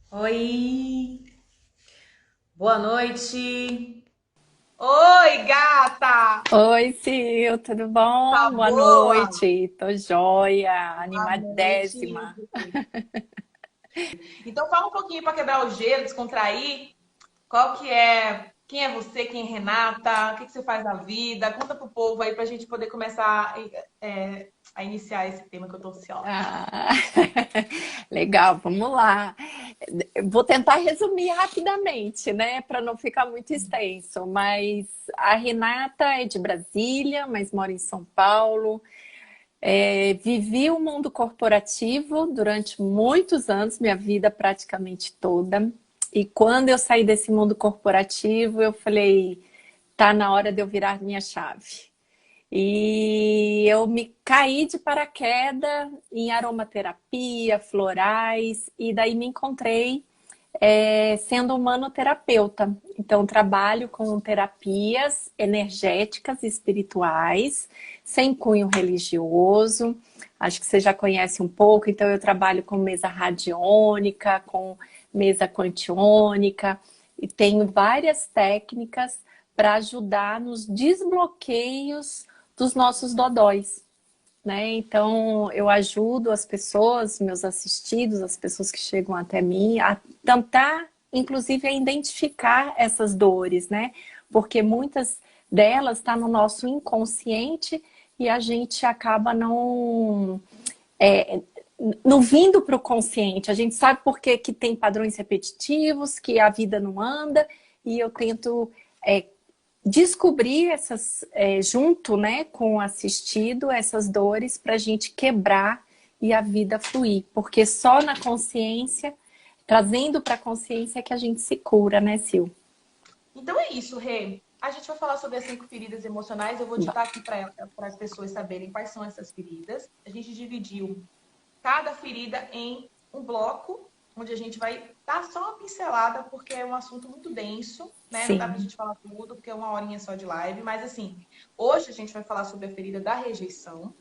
Oi, boa noite. Oi, gata! Oi, Sil, tudo Tá bom? Boa boa? noite, tô joia, Boa noite. animadésima. Então fala um pouquinho para quebrar o gelo, descontrair. Qual que é? Quem é você? Quem é Renata? O que você faz na vida? Conta pro povo aí pra gente poder começar a iniciar esse tema que eu tô ansiosa. Ah, legal, vamos lá. Eu vou tentar resumir rapidamente, né, para não ficar muito extenso, mas a Renata é de Brasília, mas mora em São Paulo. Vivi o mundo corporativo durante muitos anos, minha vida praticamente toda. E quando eu saí desse mundo corporativo, eu falei, tá na hora de eu virar minha chave. E eu me caí de paraquedas em aromaterapia, florais, e daí me encontrei sendo humanoterapeuta. Então, trabalho com terapias energéticas e espirituais, sem cunho religioso. Acho que você já conhece um pouco, então eu trabalho com mesa radiônica, com mesa quantiônica, e tenho várias técnicas para ajudar nos desbloqueios dos nossos dodóis, né? Então, eu ajudo as pessoas, meus assistidos, as pessoas que chegam até mim, a tentar, inclusive, a identificar essas dores, né? Porque muitas delas estão no nosso inconsciente e a gente acaba não vindo para o consciente. A gente sabe por que tem padrões repetitivos, que a vida não anda, e eu tento descobrir essas, junto, né, com o assistido, essas dores para a gente quebrar e a vida fluir. Porque só na consciência, trazendo para a consciência que a gente se cura, né, Sil? Então é isso, Rê. A gente vai falar sobre as 5 feridas emocionais. Eu vou ditar aqui para as pessoas saberem quais são essas feridas. A gente dividiu cada ferida em um bloco, onde a gente vai dar só uma pincelada, porque é um assunto muito denso, né? Não dá pra Sim. gente falar tudo, porque é uma horinha só de live. Mas assim, hoje a gente vai falar sobre a ferida da rejeição.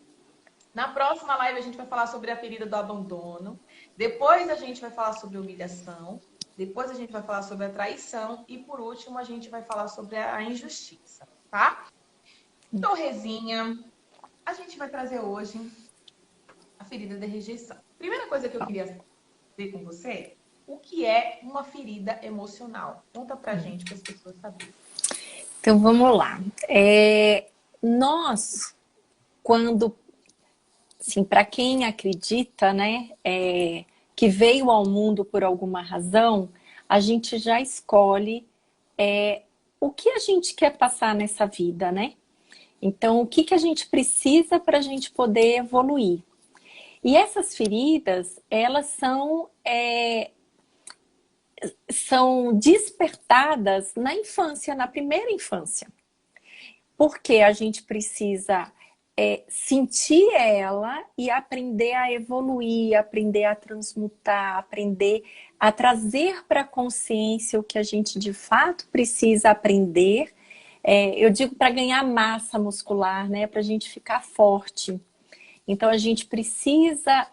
Na próxima live a gente vai falar sobre a ferida do abandono. Depois a gente vai falar sobre a humilhação. Depois a gente vai falar sobre a traição. E por último a gente vai falar sobre a injustiça, tá? Então, Rezinha, a gente vai trazer hoje a ferida da rejeição. Primeira coisa que eu queria ver com você, o que é uma ferida emocional? Conta pra gente, para as pessoas saberem. Então vamos lá. Nós, quando, assim, para quem acredita, né, que veio ao mundo por alguma razão, a gente já escolhe o que a gente quer passar nessa vida, né? Então, o que, que a gente precisa para a gente poder evoluir? E essas feridas, elas são despertadas na infância, na primeira infância. Porque a gente precisa sentir ela e aprender a evoluir, aprender a transmutar, aprender a trazer para a consciência o que a gente de fato precisa aprender. Eu digo para ganhar massa muscular, né? Para a gente ficar forte. Então a gente precisa,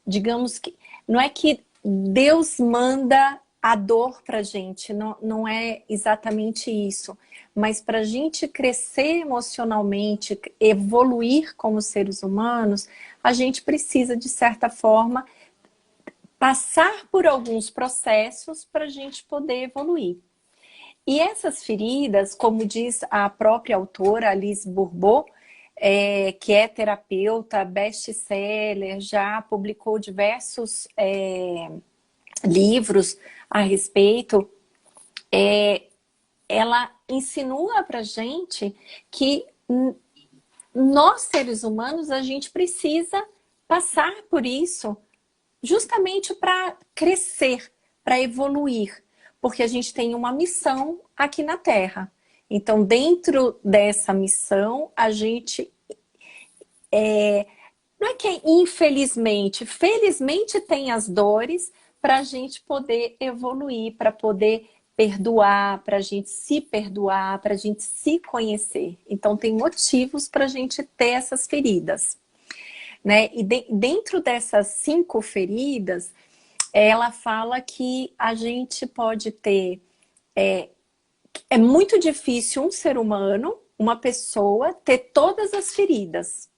digamos que, não é que Deus manda a dor para a gente, não é exatamente isso, mas para a gente crescer emocionalmente, evoluir como seres humanos, a gente precisa, de certa forma, passar por alguns processos para a gente poder evoluir. E essas feridas, como diz a própria autora Alice Bourbeau, que é terapeuta, best-seller, já publicou diversos livros a respeito, ela insinua para gente que nós, seres humanos, a gente precisa passar por isso justamente para crescer, para evoluir, porque a gente tem uma missão aqui na Terra. Então, dentro dessa missão, a gente não é que é infelizmente, felizmente tem as dores para a gente poder evoluir, para poder perdoar, para a gente se perdoar, para a gente se conhecer. Então, tem motivos para a gente ter essas feridas, né? E dentro dessas 5 feridas, ela fala que a gente pode ter... É muito difícil um ser humano, uma pessoa, ter todas as feridas.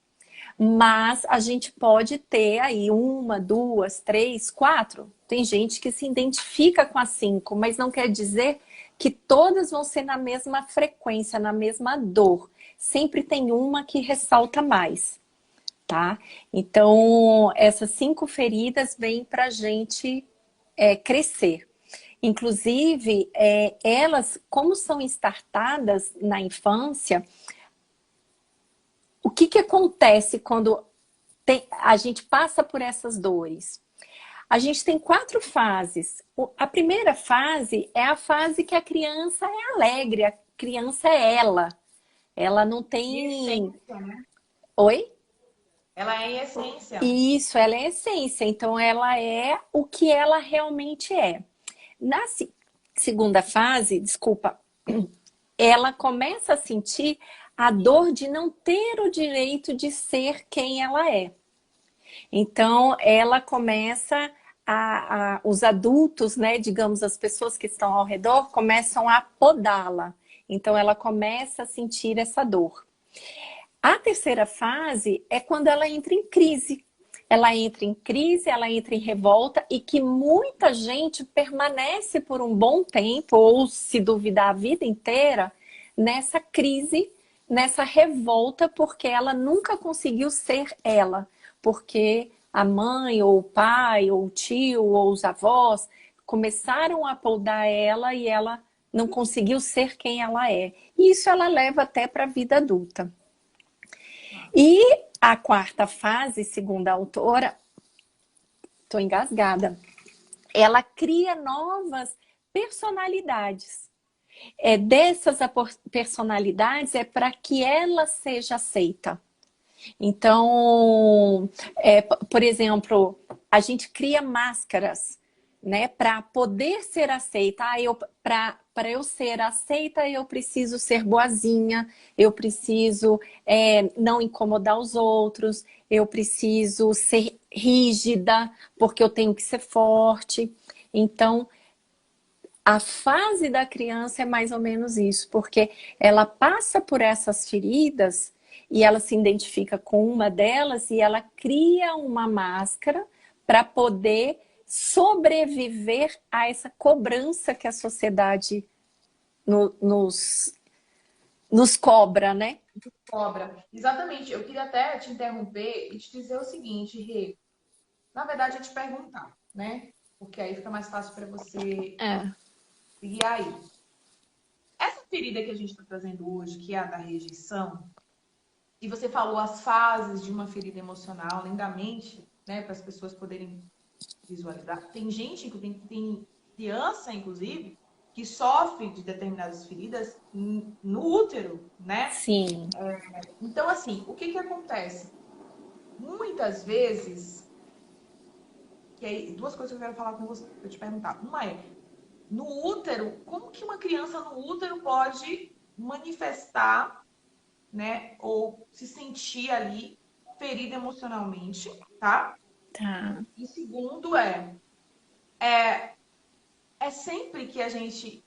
Mas a gente pode ter aí uma, duas, três, quatro. Tem gente que se identifica com as 5, mas não quer dizer que todas vão ser na mesma frequência, na mesma dor. Sempre tem uma que ressalta mais, tá? Então, essas 5 feridas vêm pra gente crescer. Inclusive, elas, como são estartadas na infância, o que acontece quando a gente passa por essas dores? A gente tem 4 fases. A primeira fase é a fase que a criança é alegre, a criança é ela. Ela não tem... Essência, né? Oi? Ela é em essência. Isso, ela é essência. Então, ela é o que ela realmente é. Na segunda fase, desculpa, ela começa a sentir a dor de não ter o direito de ser quem ela é. Então, ela começa os adultos, né, digamos, as pessoas que estão ao redor, começam a podá-la. Então, ela começa a sentir essa dor. A terceira fase é quando ela entra em crise. Ela entra em crise, ela entra em revolta e que muita gente permanece por um bom tempo, ou se duvidar a vida inteira, nessa crise, nessa revolta, porque ela nunca conseguiu ser ela. Porque a mãe, ou o pai, ou o tio, ou os avós começaram a podar ela e ela não conseguiu ser quem ela é. E isso ela leva até para a vida adulta. E a quarta fase, segundo a autora, estou engasgada, ela cria novas personalidades. Dessas personalidades é para que ela seja aceita. Então, por exemplo, a gente cria máscaras, né, para poder ser aceita. Para eu ser aceita, eu preciso ser boazinha, eu preciso não incomodar os outros, eu preciso ser rígida, porque eu tenho que ser forte. Então, a fase da criança é mais ou menos isso, porque ela passa por essas feridas e ela se identifica com uma delas e ela cria uma máscara para poder sobreviver a essa cobrança que a sociedade nos cobra, né? Cobra. Exatamente. Eu queria até te interromper e te dizer o seguinte, Rê. Na verdade, é te perguntar, né? Porque aí fica mais fácil para você seguir aí. Essa ferida que a gente está trazendo hoje, que é a da rejeição, e você falou as fases de uma ferida emocional, lindamente, né? Para as pessoas poderem visualizar. Tem gente, tem criança, inclusive, que sofre de determinadas feridas no útero, né? Sim. Então, assim, o que acontece? Muitas vezes, que aí, duas coisas que eu quero falar com você, eu te perguntar. Uma é, no útero, como que uma criança no útero pode manifestar, né, ou se sentir ali ferida emocionalmente, tá? Tá. E segundo é sempre que a gente,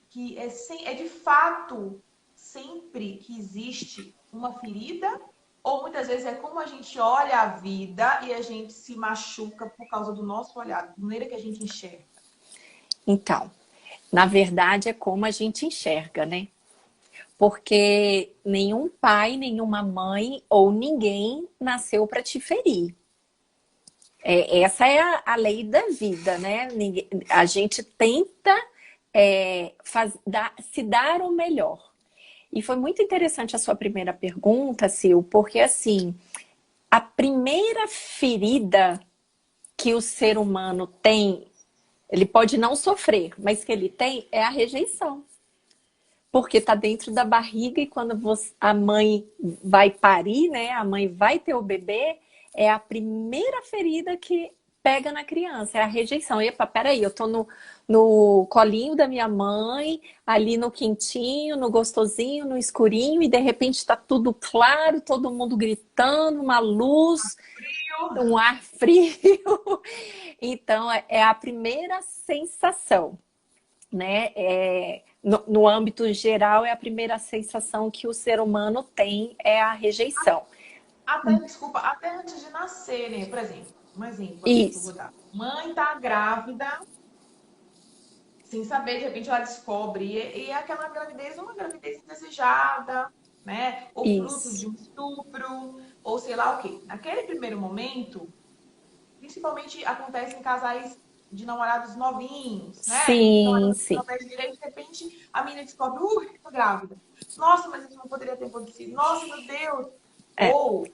é de fato sempre que existe uma ferida, ou muitas vezes é como a gente olha a vida e a gente se machuca por causa do nosso olhar, da maneira que a gente enxerga. Então, na verdade é como a gente enxerga, né? Porque nenhum pai, nenhuma mãe ou ninguém nasceu para te ferir. Essa é a lei da vida, né? A gente tenta se dar o melhor. E foi muito interessante a sua primeira pergunta, Sil, porque assim, a primeira ferida que o ser humano tem, ele pode não sofrer, mas que ele tem é a rejeição. Porque está dentro da barriga e quando a mãe vai parir, né? A mãe vai ter o bebê, é a primeira ferida que pega na criança, é a rejeição. Epa, peraí, eu tô no colinho da minha mãe, ali no quentinho, no gostosinho, no escurinho, e de repente está tudo claro, todo mundo gritando, uma luz. um ar frio. Então, é a primeira sensação, né? No âmbito geral, é a primeira sensação que o ser humano tem, é a rejeição. Até, desculpa, até antes de nascer, né? Por exemplo, um exemplo aqui que eu vou Isso, dar. Mãe tá grávida, sem saber, de repente ela descobre, e é aquela gravidez, uma gravidez indesejada, né? Ou fruto de isso. um estupro, ou sei lá o quê. Naquele primeiro momento, principalmente acontece em casais de namorados novinhos, né? Que estão Sim, ali sim. no pé direito, de repente a menina descobre, tô grávida. Nossa, mas isso não poderia ter acontecido. Nossa, meu Deus. É, Ou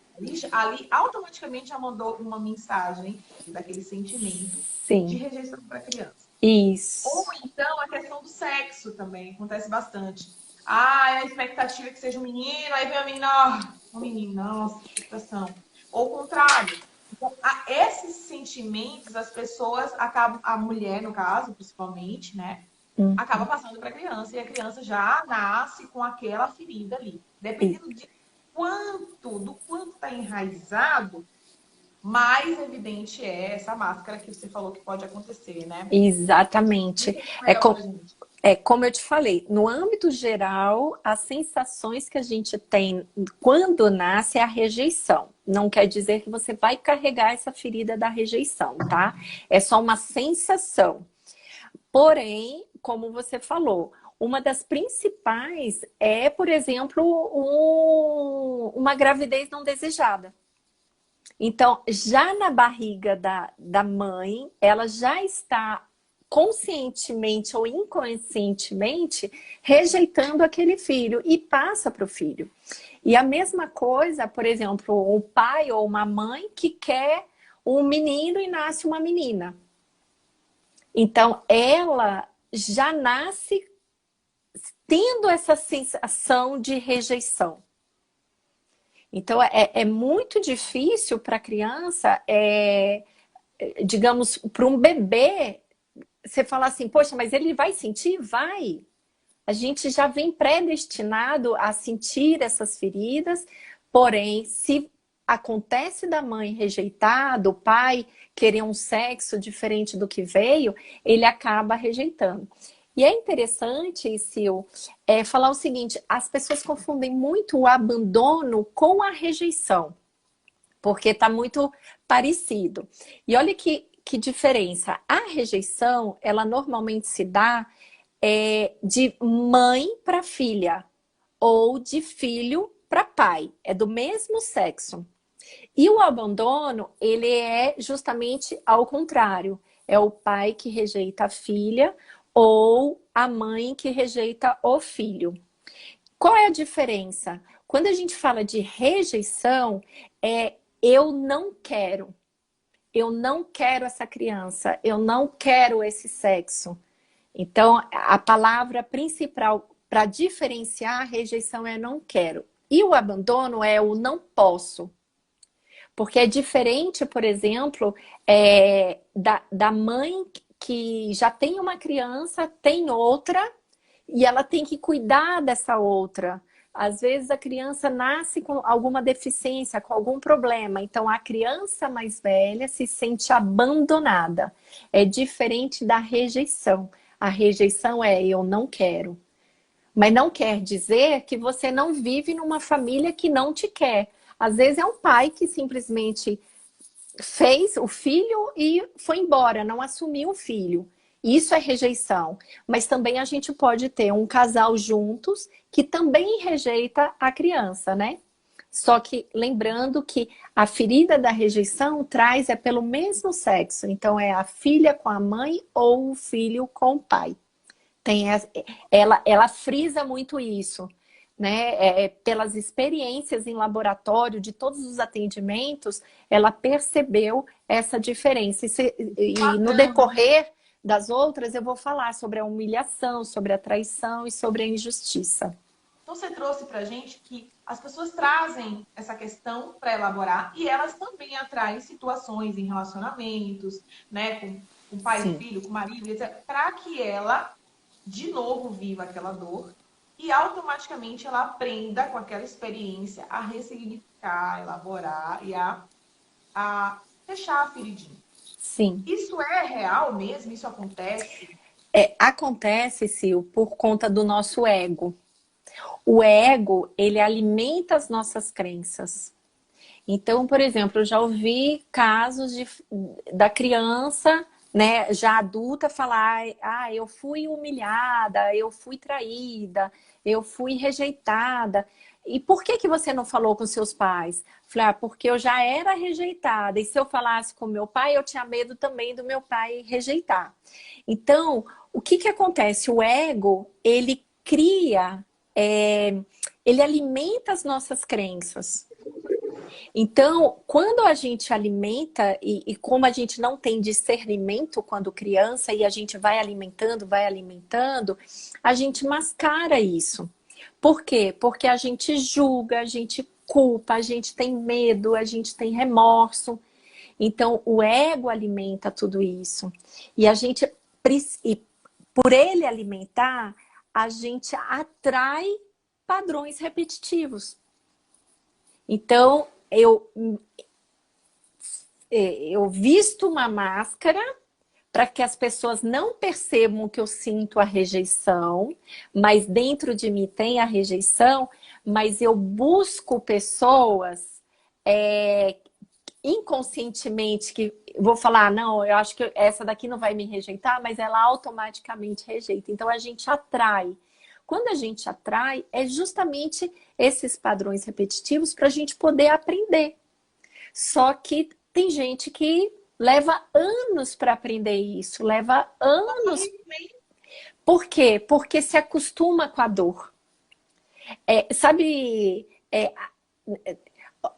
ali automaticamente já mandou uma mensagem daquele sentimento de sim. rejeição para a criança. Ou Isso. então a questão do sexo também acontece bastante. Ah, é a expectativa é que seja um menino, aí vem a menina, um menino, nossa, que frustração. Ou o contrário. Então, esses sentimentos, as pessoas acabam, a mulher, no caso, principalmente, né? Acaba passando para a criança e a criança já nasce com aquela ferida ali. Dependendo de do quanto está enraizado, mais evidente é essa máscara que você falou que pode acontecer, né? Exatamente. Explica É, melhor pra gente. como eu te falei, no âmbito geral, as sensações que a gente tem quando nasce é a rejeição. Não quer dizer que você vai carregar essa ferida da rejeição, tá? É só uma sensação. Porém, como você falou, uma das principais é, por exemplo, uma gravidez não desejada. Então, já na barriga da mãe, ela já está conscientemente ou inconscientemente rejeitando aquele filho e passa para o filho. E a mesma coisa, por exemplo, um pai ou uma mãe que quer um menino e nasce uma menina. Então, ela já nasce tendo essa sensação de rejeição. Então, é muito difícil para a criança, digamos, para um bebê, você falar assim, poxa, mas ele vai sentir? Vai. A gente já vem predestinado a sentir essas feridas, porém, se acontece da mãe rejeitar, do pai querer um sexo diferente do que veio, ele acaba rejeitando. E é interessante, Sil, falar o seguinte: as pessoas confundem muito o abandono com a rejeição, porque está muito parecido. E olha que diferença. A rejeição, ela normalmente se dá de mãe para filha ou de filho para pai. É do mesmo sexo. E o abandono, ele é justamente ao contrário. É o pai que rejeita a filha ou a mãe que rejeita o filho. Qual é a diferença? Quando a gente fala de rejeição, é eu não quero. Eu não quero essa criança, eu não quero esse sexo. Então, a palavra principal para diferenciar a rejeição é não quero. E o abandono é o não posso. Porque é diferente, por exemplo, da mãe que já tem uma criança, tem outra, e ela tem que cuidar dessa outra. Às vezes a criança nasce com alguma deficiência, com algum problema. Então a criança mais velha se sente abandonada. É diferente da rejeição. A rejeição é eu não quero. Mas não quer dizer que você não vive numa família que não te quer. Às vezes é um pai que simplesmente fez o filho e foi embora, não assumiu o filho. Isso é rejeição. Mas também a gente pode ter um casal juntos que também rejeita a criança, né? Só que lembrando que a ferida da rejeição traz pelo mesmo sexo. Então é a filha com a mãe ou o filho com o pai. Ela frisa muito isso, né? Pelas experiências em laboratório de todos os atendimentos, ela percebeu essa diferença. E no Bacana. decorrer das outras, eu vou falar sobre a humilhação, sobre a traição e sobre a injustiça. Então, você trouxe pra gente que as pessoas trazem essa questão para elaborar e elas também atraem situações em relacionamentos, né? Com pai e Sim, filho, com marido, etc. Para que ela, de novo, viva aquela dor e automaticamente ela aprenda com aquela experiência a ressignificar, elaborar e a a fechar a feridinha. Sim. Isso é real mesmo? Isso acontece? Acontece, Sil, por conta do nosso ego. O ego, ele alimenta as nossas crenças. Então, por exemplo, eu já ouvi casos da criança, né, já adulta, falar: ah, eu fui humilhada, eu fui traída, eu fui rejeitada. E por que que você não falou com seus pais? Falei: ah, porque eu já era rejeitada. E se eu falasse com meu pai, eu tinha medo também do meu pai rejeitar. Então, o que que acontece? O ego, ele cria, ele alimenta as nossas crenças. Então, quando a gente alimenta, e como a gente não tem discernimento quando criança, e a gente vai alimentando, a gente mascara isso. Por quê? Porque a gente julga, a gente culpa, a gente tem medo, a gente tem remorso. Então, o ego alimenta tudo isso. E a gente, e por ele alimentar, a gente atrai padrões repetitivos. Então, eu visto uma máscara para que as pessoas não percebam que eu sinto a rejeição, mas dentro de mim tem a rejeição, mas eu busco pessoas inconscientemente que vou falar: não, eu acho que essa daqui não vai me rejeitar, mas ela automaticamente rejeita. Então a gente atrai. Quando a gente atrai, é justamente esses padrões repetitivos para a gente poder aprender. Só que tem gente que leva anos para aprender isso, leva anos. Por quê? Porque se acostuma com a dor. Sabe,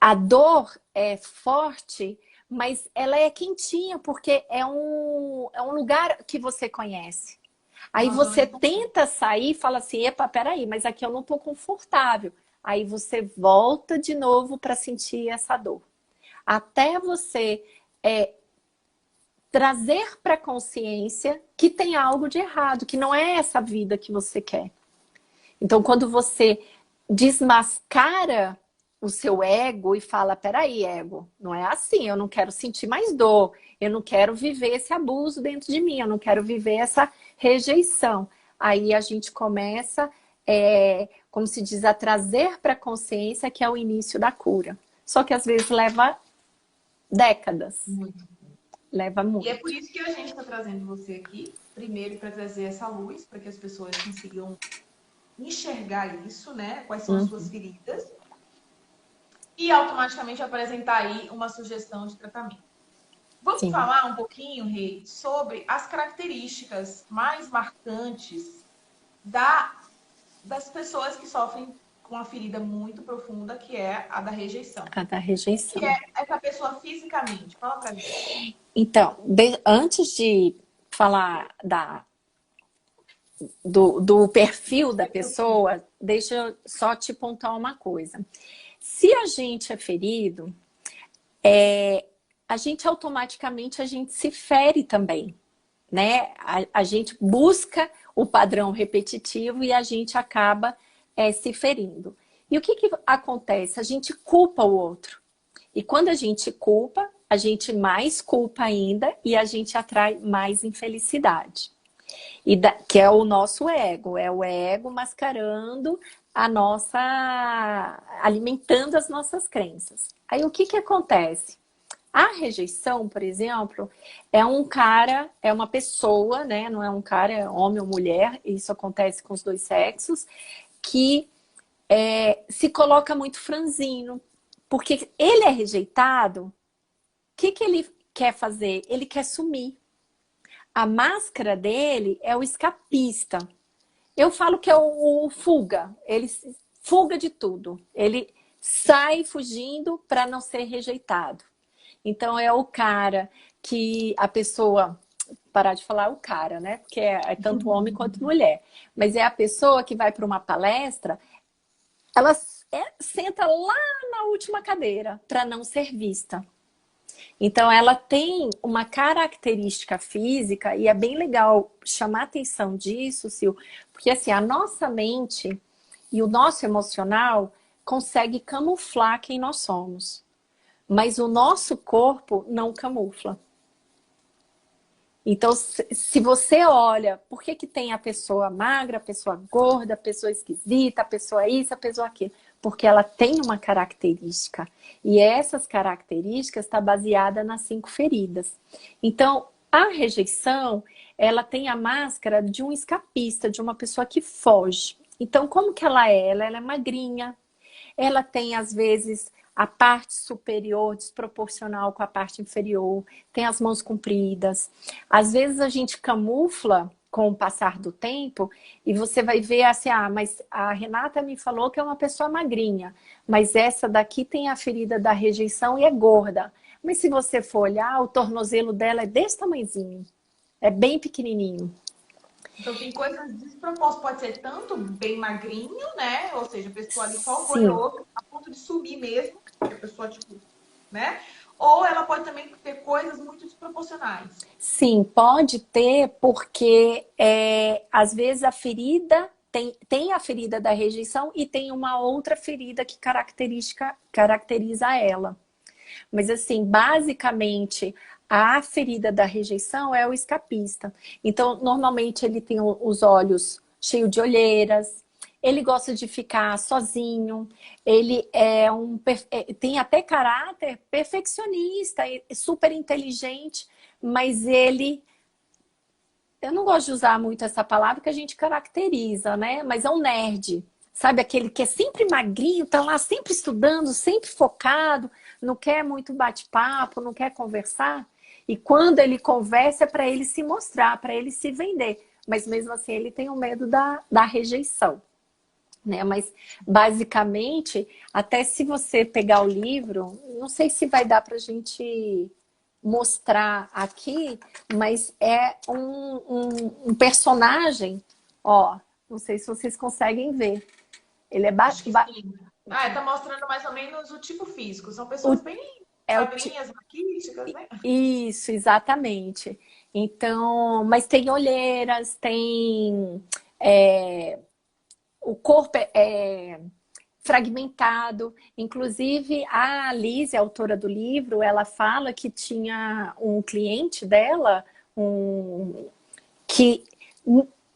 a dor é forte, mas ela é quentinha, porque é um lugar que você conhece. Aí você tenta sair e fala assim: epa, peraí, mas aqui eu não tô confortável. Aí você volta de novo para sentir essa dor. Até você trazer para a consciência que tem algo de errado, que não é essa vida que você quer. Então, quando você desmascara o seu ego e fala: peraí, ego, não é assim, eu não quero sentir mais dor, eu não quero viver esse abuso dentro de mim, eu não quero viver essa rejeição. Aí a gente começa, como se diz, a trazer para a consciência que é o início da cura. Só que às vezes leva décadas. Muito. Leva muito. E é por isso que a gente está trazendo você aqui, primeiro para trazer essa luz, para que as pessoas consigam enxergar isso, né? Quais são as suas feridas. E automaticamente apresentar aí uma sugestão de tratamento. Vamos Sim. falar um pouquinho, Rei, sobre as características mais marcantes das pessoas que sofrem com uma ferida muito profunda, que é a da rejeição. A da rejeição. Que é essa pessoa fisicamente? Fala pra gente. Então, antes de falar do perfil da pessoa, deixa eu só te pontuar uma coisa. Se a gente é ferido, a gente automaticamente se fere também, né? A gente busca o padrão repetitivo e a gente acaba se ferindo. E o que acontece? A gente culpa o outro. E quando a gente culpa, a gente mais culpa ainda e a gente atrai mais infelicidade. Que é o nosso ego, é o ego mascarando alimentando as nossas crenças. Aí o que acontece? A rejeição, por exemplo, é uma pessoa, né? Não é um cara, é homem ou mulher, isso acontece com os dois sexos, que se coloca muito franzino. Porque ele é rejeitado, o que ele quer fazer? Ele quer sumir. A máscara dele é o escapista. Eu falo que é o fuga. Ele fuga de tudo. Ele sai fugindo para não ser rejeitado. Então é o cara que a pessoa... Parar de falar o cara, né? Porque é tanto homem quanto mulher. Mas é a pessoa que vai para uma palestra, ela senta lá na última cadeira para não ser vista. Então, ela tem uma característica física, e é bem legal chamar atenção disso, Sil, porque assim, a nossa mente e o nosso emocional consegue camuflar quem nós somos. mas o nosso corpo não camufla. Então, se você olha, por que que tem a pessoa magra, a pessoa gorda, a pessoa esquisita, a pessoa isso, a pessoa aquilo? Porque ela tem uma característica. E essas características estão baseadas nas 5 feridas. Então, a rejeição, ela tem a máscara de um escapista, de uma pessoa que foge. Então, como que ela é? Ela é magrinha, ela tem, às vezes, a parte superior desproporcional com a parte inferior, tem as mãos compridas. Às vezes a gente camufla com o passar do tempo e você vai ver assim, ah, mas a Renata me falou que é uma pessoa magrinha, mas essa daqui tem a ferida da rejeição e é gorda. Mas se você for olhar, o tornozelo dela é desse tamanhozinho, é bem pequenininho. Então tem coisas despropostas, pode ser tanto bem magrinho, né? Ou seja, a pessoa ali só Sim. olhou a ponto de subir mesmo, que a pessoa, tipo, né? Ou ela pode também ter coisas muito desproporcionais. Sim, pode ter, porque às vezes a ferida tem a ferida da rejeição e tem uma outra ferida que caracteriza ela. Mas assim, basicamente, a ferida da rejeição é o escapista. Então, normalmente ele tem os olhos cheios de olheiras, ele gosta de ficar sozinho, ele tem até caráter perfeccionista, super inteligente, mas eu não gosto de usar muito essa palavra que a gente caracteriza, né? Mas é um nerd. Sabe, aquele que é sempre magrinho, tá lá sempre estudando, sempre focado, não quer muito bate-papo, não quer conversar. E quando ele conversa é para ele se mostrar, para ele se vender. Mas mesmo assim ele tem o medo da rejeição, né? Mas basicamente, até se você pegar o livro, não sei se vai dar pra gente mostrar aqui, mas é um personagem, ó, não sei se vocês conseguem ver. Ele é Acho que sim. Ah, tá mostrando mais ou menos o tipo físico. São o, pessoas bem é o magrinhas, raquíticas, né? Isso, exatamente. Então, mas tem olheiras, tem o corpo é fragmentado. Inclusive, a Alice, a autora do livro, ela fala que tinha um cliente dela que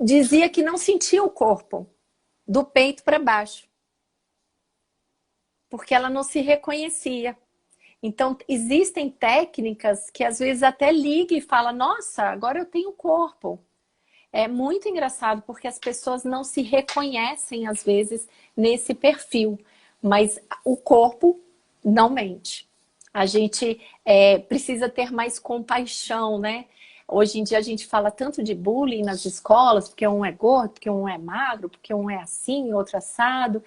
dizia que não sentia o corpo do peito para baixo, porque ela não se reconhecia. Então, existem técnicas que às vezes até liga e fala, nossa, agora eu tenho corpo. É muito engraçado porque as pessoas não se reconhecem às vezes nesse perfil, mas o corpo não mente. A gente precisa ter mais compaixão, né? Hoje em dia a gente fala tanto de bullying nas escolas, porque um é gordo, porque um é magro, porque um é assim, outro assado.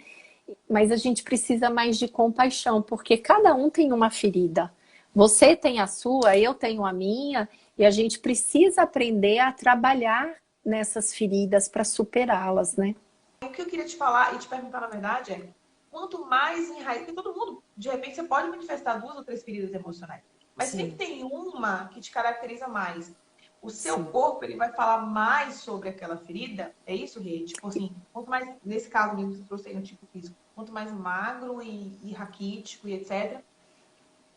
Mas a gente precisa mais de compaixão, porque cada um tem uma ferida. Você tem a sua, eu tenho a minha, e a gente precisa aprender a trabalhar nessas feridas para superá-las, né? O que eu queria te falar e te perguntar, na verdade, é quanto mais enraizado, porque todo mundo, de repente, você pode manifestar 2 ou 3 feridas emocionais, mas Sim, sempre tem uma que te caracteriza mais. O seu sim. corpo, ele vai falar mais sobre aquela ferida, é isso, Rê? Tipo assim, quanto mais, nesse caso mesmo, você trouxe aí no tipo físico, quanto mais magro e raquítico e etc.,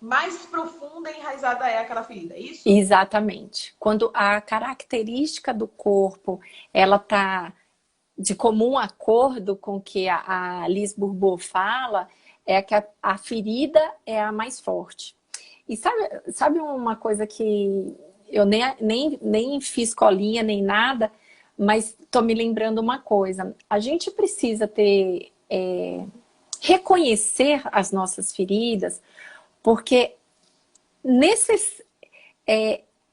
mais profunda e enraizada é aquela ferida, é isso? Exatamente. Quando a característica do corpo, ela tá de comum acordo com o que a Liz Bourbeau fala, é que a ferida é a mais forte. E sabe uma coisa que eu nem fiz colinha, nem nada, mas tô me lembrando uma coisa. A gente precisa reconhecer as nossas feridas, porque nesses,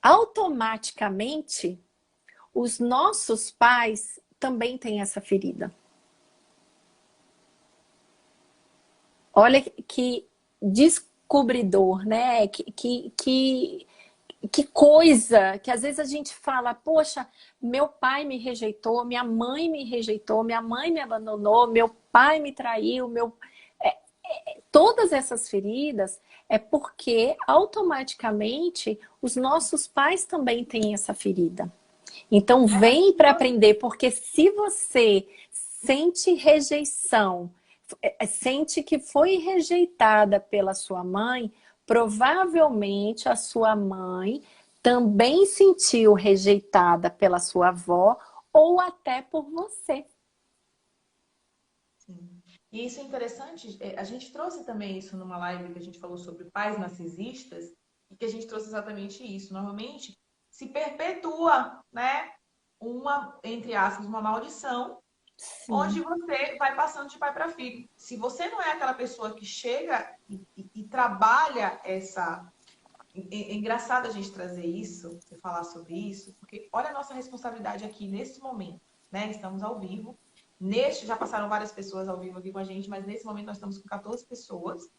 automaticamente os nossos pais também têm essa ferida. Olha que descobridor, né? Que coisa que às vezes a gente fala, poxa, meu pai me rejeitou, minha mãe me rejeitou, minha mãe me abandonou, meu pai me traiu, todas essas feridas é porque automaticamente os nossos pais também têm essa ferida. Então vem para aprender, porque se você sente rejeição, sente que foi rejeitada pela sua mãe, provavelmente a sua mãe também sentiu rejeitada pela sua avó ou até por você. Sim. E isso é interessante, a gente trouxe também isso numa live que a gente falou sobre pais narcisistas, e que a gente trouxe exatamente isso. Normalmente se perpetua, né, uma, entre aspas, uma maldição, onde Sim, você vai passando de pai para filho. Se você não é aquela pessoa que chega e trabalha essa. É engraçado a gente trazer isso, você falar sobre isso, porque olha a nossa responsabilidade aqui nesse momento, né? Estamos ao vivo. Já passaram várias pessoas ao vivo aqui com a gente, mas nesse momento nós estamos com 14 pessoas,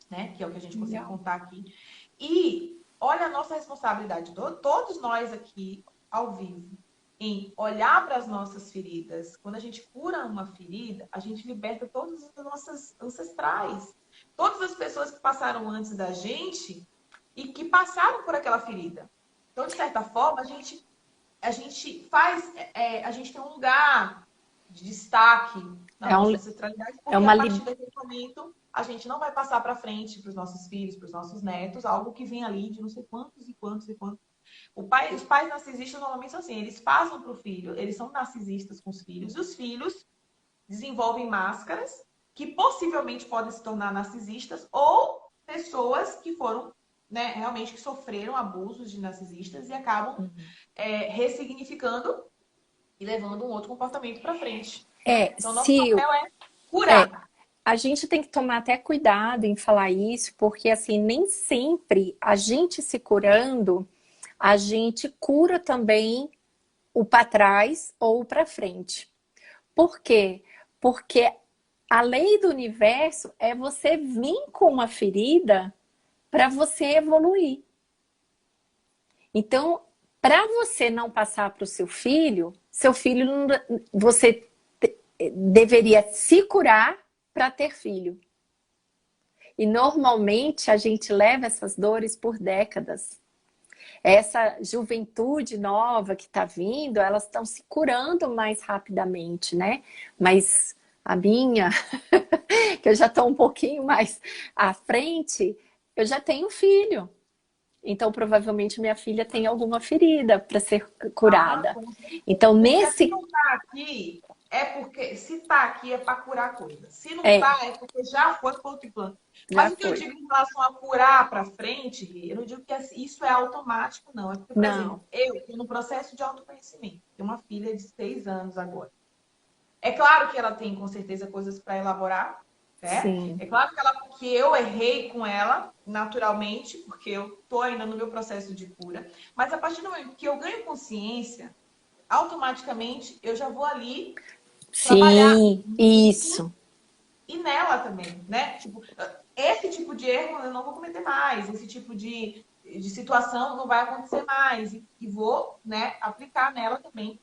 né? Que é o que a gente consegue legal. contar aqui. E olha a nossa responsabilidade, todos nós aqui ao vivo, em olhar para as nossas feridas. Quando a gente cura uma ferida, a gente liberta todas as nossas ancestrais. Todas as pessoas que passaram antes da gente e que passaram por aquela ferida. Então, de certa forma, a gente faz, a gente tem um lugar de destaque na É, nossa um, ancestralidade, é porque a uma partir daquele momento a gente não vai passar para frente para os nossos filhos, para os nossos netos, algo que vem ali de não sei quantos e quantos e quantos. Os pais narcisistas normalmente são assim, eles passam para o filho, eles são narcisistas com os filhos, e os filhos desenvolvem máscaras que possivelmente podem se tornar narcisistas ou pessoas que foram, né, realmente que sofreram abusos de narcisistas e acabam ressignificando e levando um outro comportamento para frente. Então, nosso se papel é é, curar. a gente tem que tomar até cuidado em falar isso, porque assim, nem sempre a gente se curando, a gente cura também o para trás ou o para frente. Por quê? Porque a lei do universo é você vir com uma ferida para você evoluir. Então, para você não passar para o seu filho não, você deveria se curar para ter filho. E normalmente a gente leva essas dores por décadas. Essa juventude nova que está vindo, elas estão se curando mais rapidamente, né? Mas a minha, que eu já estou um pouquinho mais à frente, eu já tenho filho. Então, provavelmente, minha filha tem alguma ferida para ser Ah, curada. com certeza. Então, Porque se nesse. não está aqui, é porque se está aqui é para curar coisa. Se não É, está, é porque já foi para outro plano. já Mas o que eu foi. digo em relação a curar para frente, eu não digo que isso é automático, não. É porque, por exemplo, Não, eu estou no processo de autoconhecimento. Tenho uma filha de 6 anos agora. É claro que ela tem, com certeza, coisas para elaborar, né? sim. É claro que eu errei com ela, naturalmente, porque eu estou ainda no meu processo de cura. Mas a partir do momento que eu ganho consciência, automaticamente eu já vou ali trabalhar Sim, nisso isso. e nela também, né? Tipo, esse tipo de erro eu não vou cometer mais, esse tipo de situação não vai acontecer mais. E vou, né, aplicar nela também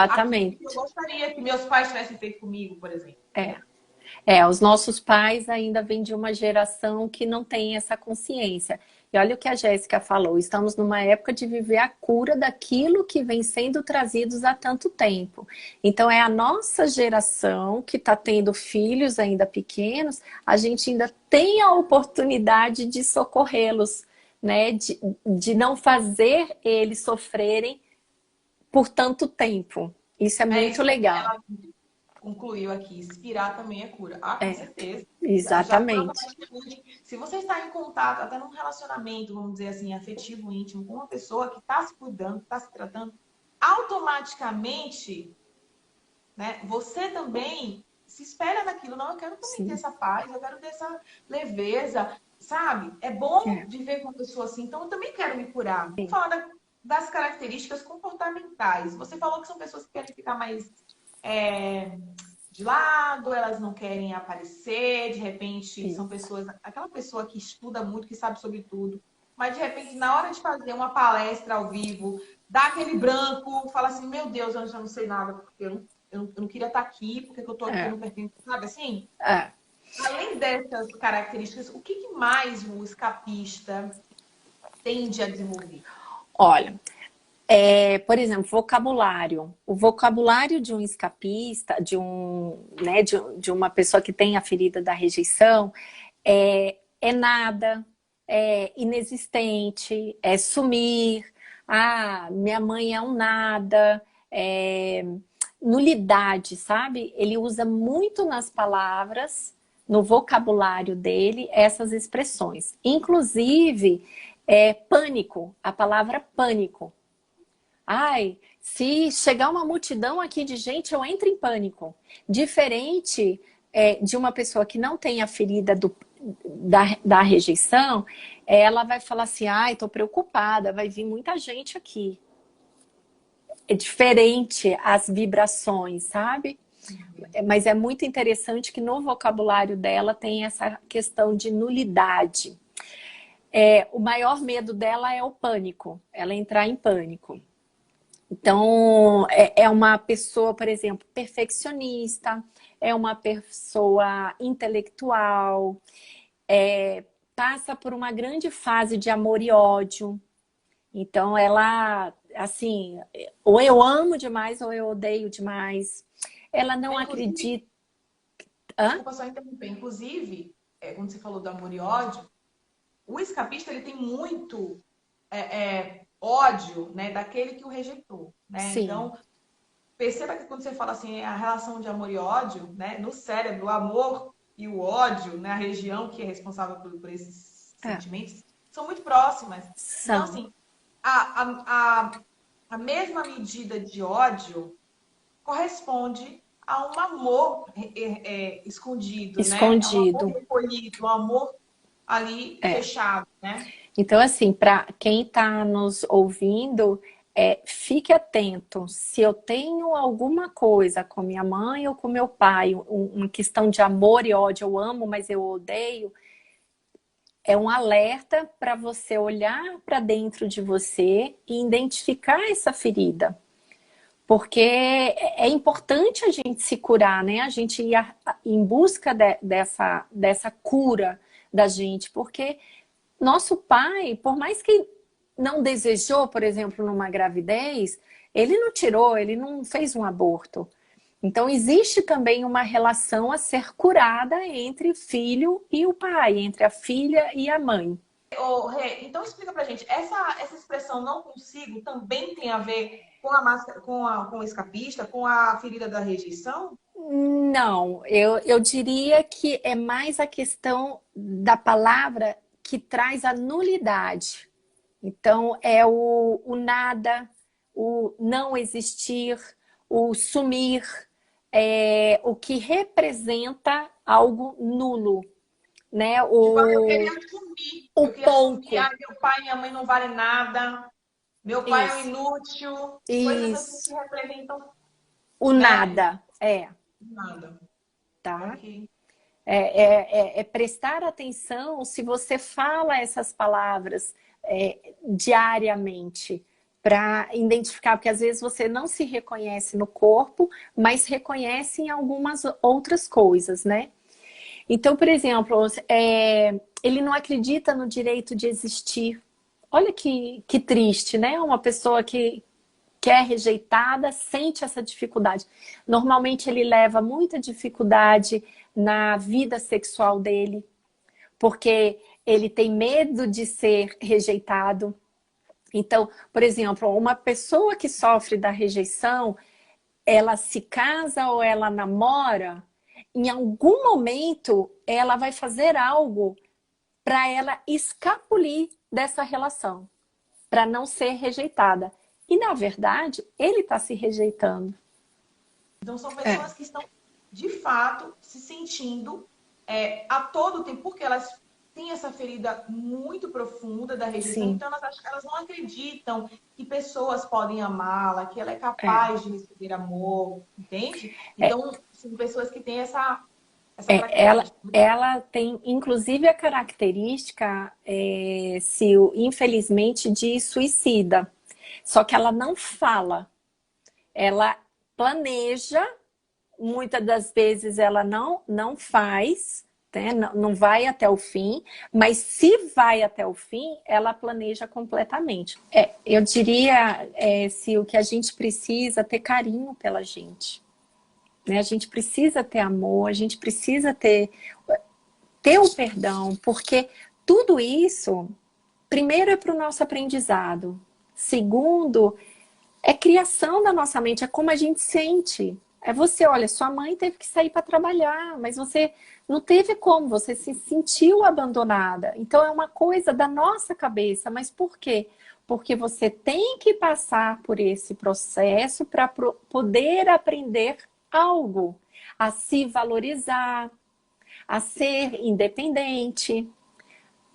aquilo que eu Exatamente. gostaria que meus pais tivessem feito comigo, por exemplo. É. É, os nossos pais ainda vêm de uma geração que não tem essa consciência. E olha o que a Jéssica falou, estamos numa época de viver a cura daquilo que vem sendo trazidos há tanto tempo. Então é a nossa geração que está tendo filhos ainda pequenos, a gente ainda tem a oportunidade de socorrê-los, né? De não fazer eles sofrerem por tanto tempo. Isso é É muito isso que legal. ela concluiu aqui. Inspirar também é cura. Ah, com É, certeza. Já por exatamente. automaticamente. Se você está em contato, até num relacionamento, vamos dizer assim, afetivo, íntimo, com uma pessoa que está se cuidando, está se tratando, automaticamente, né, você também se espelha naquilo. Não, eu quero também ter Sim. essa paz, eu quero ter essa leveza, sabe? É bom É. viver com uma pessoa assim, então eu também quero me curar. Vamos falar das características comportamentais. Você falou que são pessoas que querem ficar mais de lado, elas não querem aparecer, de repente são Isso. pessoas, aquela pessoa que estuda muito, que sabe sobre tudo, mas de repente na hora de fazer uma palestra ao vivo, dá aquele branco, fala assim, meu Deus, eu já não sei nada, porque eu não queria estar aqui, porque eu estou aqui, eu É, não pertenço, sabe assim? é. Além dessas características, o que mais o escapista tende a desenvolver? Olha, por exemplo, vocabulário. O vocabulário de um escapista, de uma pessoa que tem a ferida da rejeição, é nada, é inexistente, é sumir, ah, minha mãe é um nada, é nulidade, sabe? Ele usa muito nas palavras, no vocabulário dele, essas expressões. Inclusive, pânico, a palavra pânico. Ai, se chegar uma multidão aqui de gente, eu entro em pânico. Diferente de uma pessoa que não tem a ferida da rejeição, ela vai falar assim, ai, tô preocupada, vai vir muita gente aqui. É diferente as vibrações, sabe? Mas é muito interessante que no vocabulário dela tem essa questão de nulidade. O maior medo dela é o pânico, ela entrar em pânico. Então, é uma pessoa, por exemplo, perfeccionista, é uma pessoa intelectual, passa por uma grande fase de amor e ódio. Então, ela, assim, ou eu amo demais ou eu odeio demais. Ela não acredita... Desculpa só interromper. Inclusive, quando você falou do amor e ódio, o escapista ele tem muito ódio, né, daquele que o rejeitou, né? Sim. Então, perceba que quando você fala assim, a relação de amor e ódio, né, no cérebro, o amor e o ódio, né, a região que é responsável por esses sentimentos, são muito próximas. Então, assim, a mesma medida de ódio corresponde a um amor escondido, né? É um amor recolhido, um amor ali fechado, né? Então, assim, para quem está nos ouvindo, fique atento. Se eu tenho alguma coisa com minha mãe ou com meu pai, uma questão de amor e ódio, eu amo, mas eu odeio, é um alerta para você olhar para dentro de você e identificar essa ferida. Porque é importante a gente se curar, né? A gente ir em busca dessa cura da gente, porque nosso pai, por mais que não desejou, por exemplo, numa gravidez, ele não tirou, ele não fez um aborto. Então, existe também uma relação a ser curada entre o filho e o pai, entre a filha e a mãe. Rê, então explica pra gente, essa expressão não consigo também tem a ver com a máscara, com o escapista, com a ferida da rejeição? Não, eu diria que é mais a questão da palavra que traz a nulidade. Então, é o nada, o não existir, o sumir, o que representa algo nulo, né? Tipo, eu queria sumir. O Eu queria pouco. sumir. Ah, meu pai e minha mãe não valem nada. Meu pai é um Isso, inútil. Coisas assim isso. que representam, O né? nada, Nada. tá? Ok. Prestar atenção se você fala essas palavras diariamente para identificar, porque às vezes você não se reconhece no corpo, mas reconhece em algumas outras coisas, né? Então, por exemplo, ele não acredita no direito de existir. Olha que triste, né? Uma pessoa que é rejeitada sente essa dificuldade. Normalmente ele leva muita dificuldade na vida sexual dele, porque ele tem medo de ser rejeitado. Então, por exemplo, uma pessoa que sofre da rejeição, ela se casa ou ela namora, em algum momento ela vai fazer algo para ela escapulir dessa relação, para não ser rejeitada. E, na verdade, ele está se rejeitando. Então, são pessoas que estão, de fato, se sentindo a todo tempo, porque elas têm essa ferida muito profunda da rejeição, Sim. então elas não acreditam que pessoas podem amá-la, que ela é capaz de receber amor, entende? Então, são pessoas que têm essa característica. Ela tem, inclusive, a característica, infelizmente, de suicida. Só que ela não fala. Ela planeja, muitas das vezes ela não faz, né? Não vai até o fim, mas se vai até o fim, ela planeja completamente. Eu diria, se o que a gente precisa é ter carinho pela gente. Né? A gente precisa ter amor, a gente precisa ter o perdão, porque tudo isso, primeiro é para o nosso aprendizado. Segundo, é criação da nossa mente, é como a gente sente. É você, olha, sua mãe teve que sair para trabalhar, mas você não teve como, você se sentiu abandonada. Então é uma coisa da nossa cabeça, mas por quê? Porque você tem que passar por esse processo para poder aprender algo, a se valorizar, a ser independente,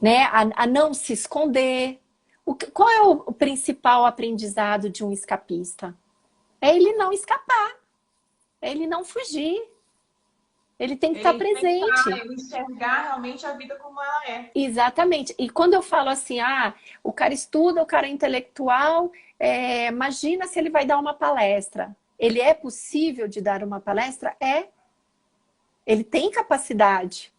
né? A não se esconder. Qual é o principal aprendizado de um escapista? É ele não escapar, é ele não fugir. Ele tem que estar Ele presente. enfrentar, ele enxergar realmente a vida como ela é. Exatamente. E quando eu falo assim, o cara estuda, o cara é intelectual, imagina se ele vai dar uma palestra. Ele é possível de dar uma palestra? É. Ele tem capacidade,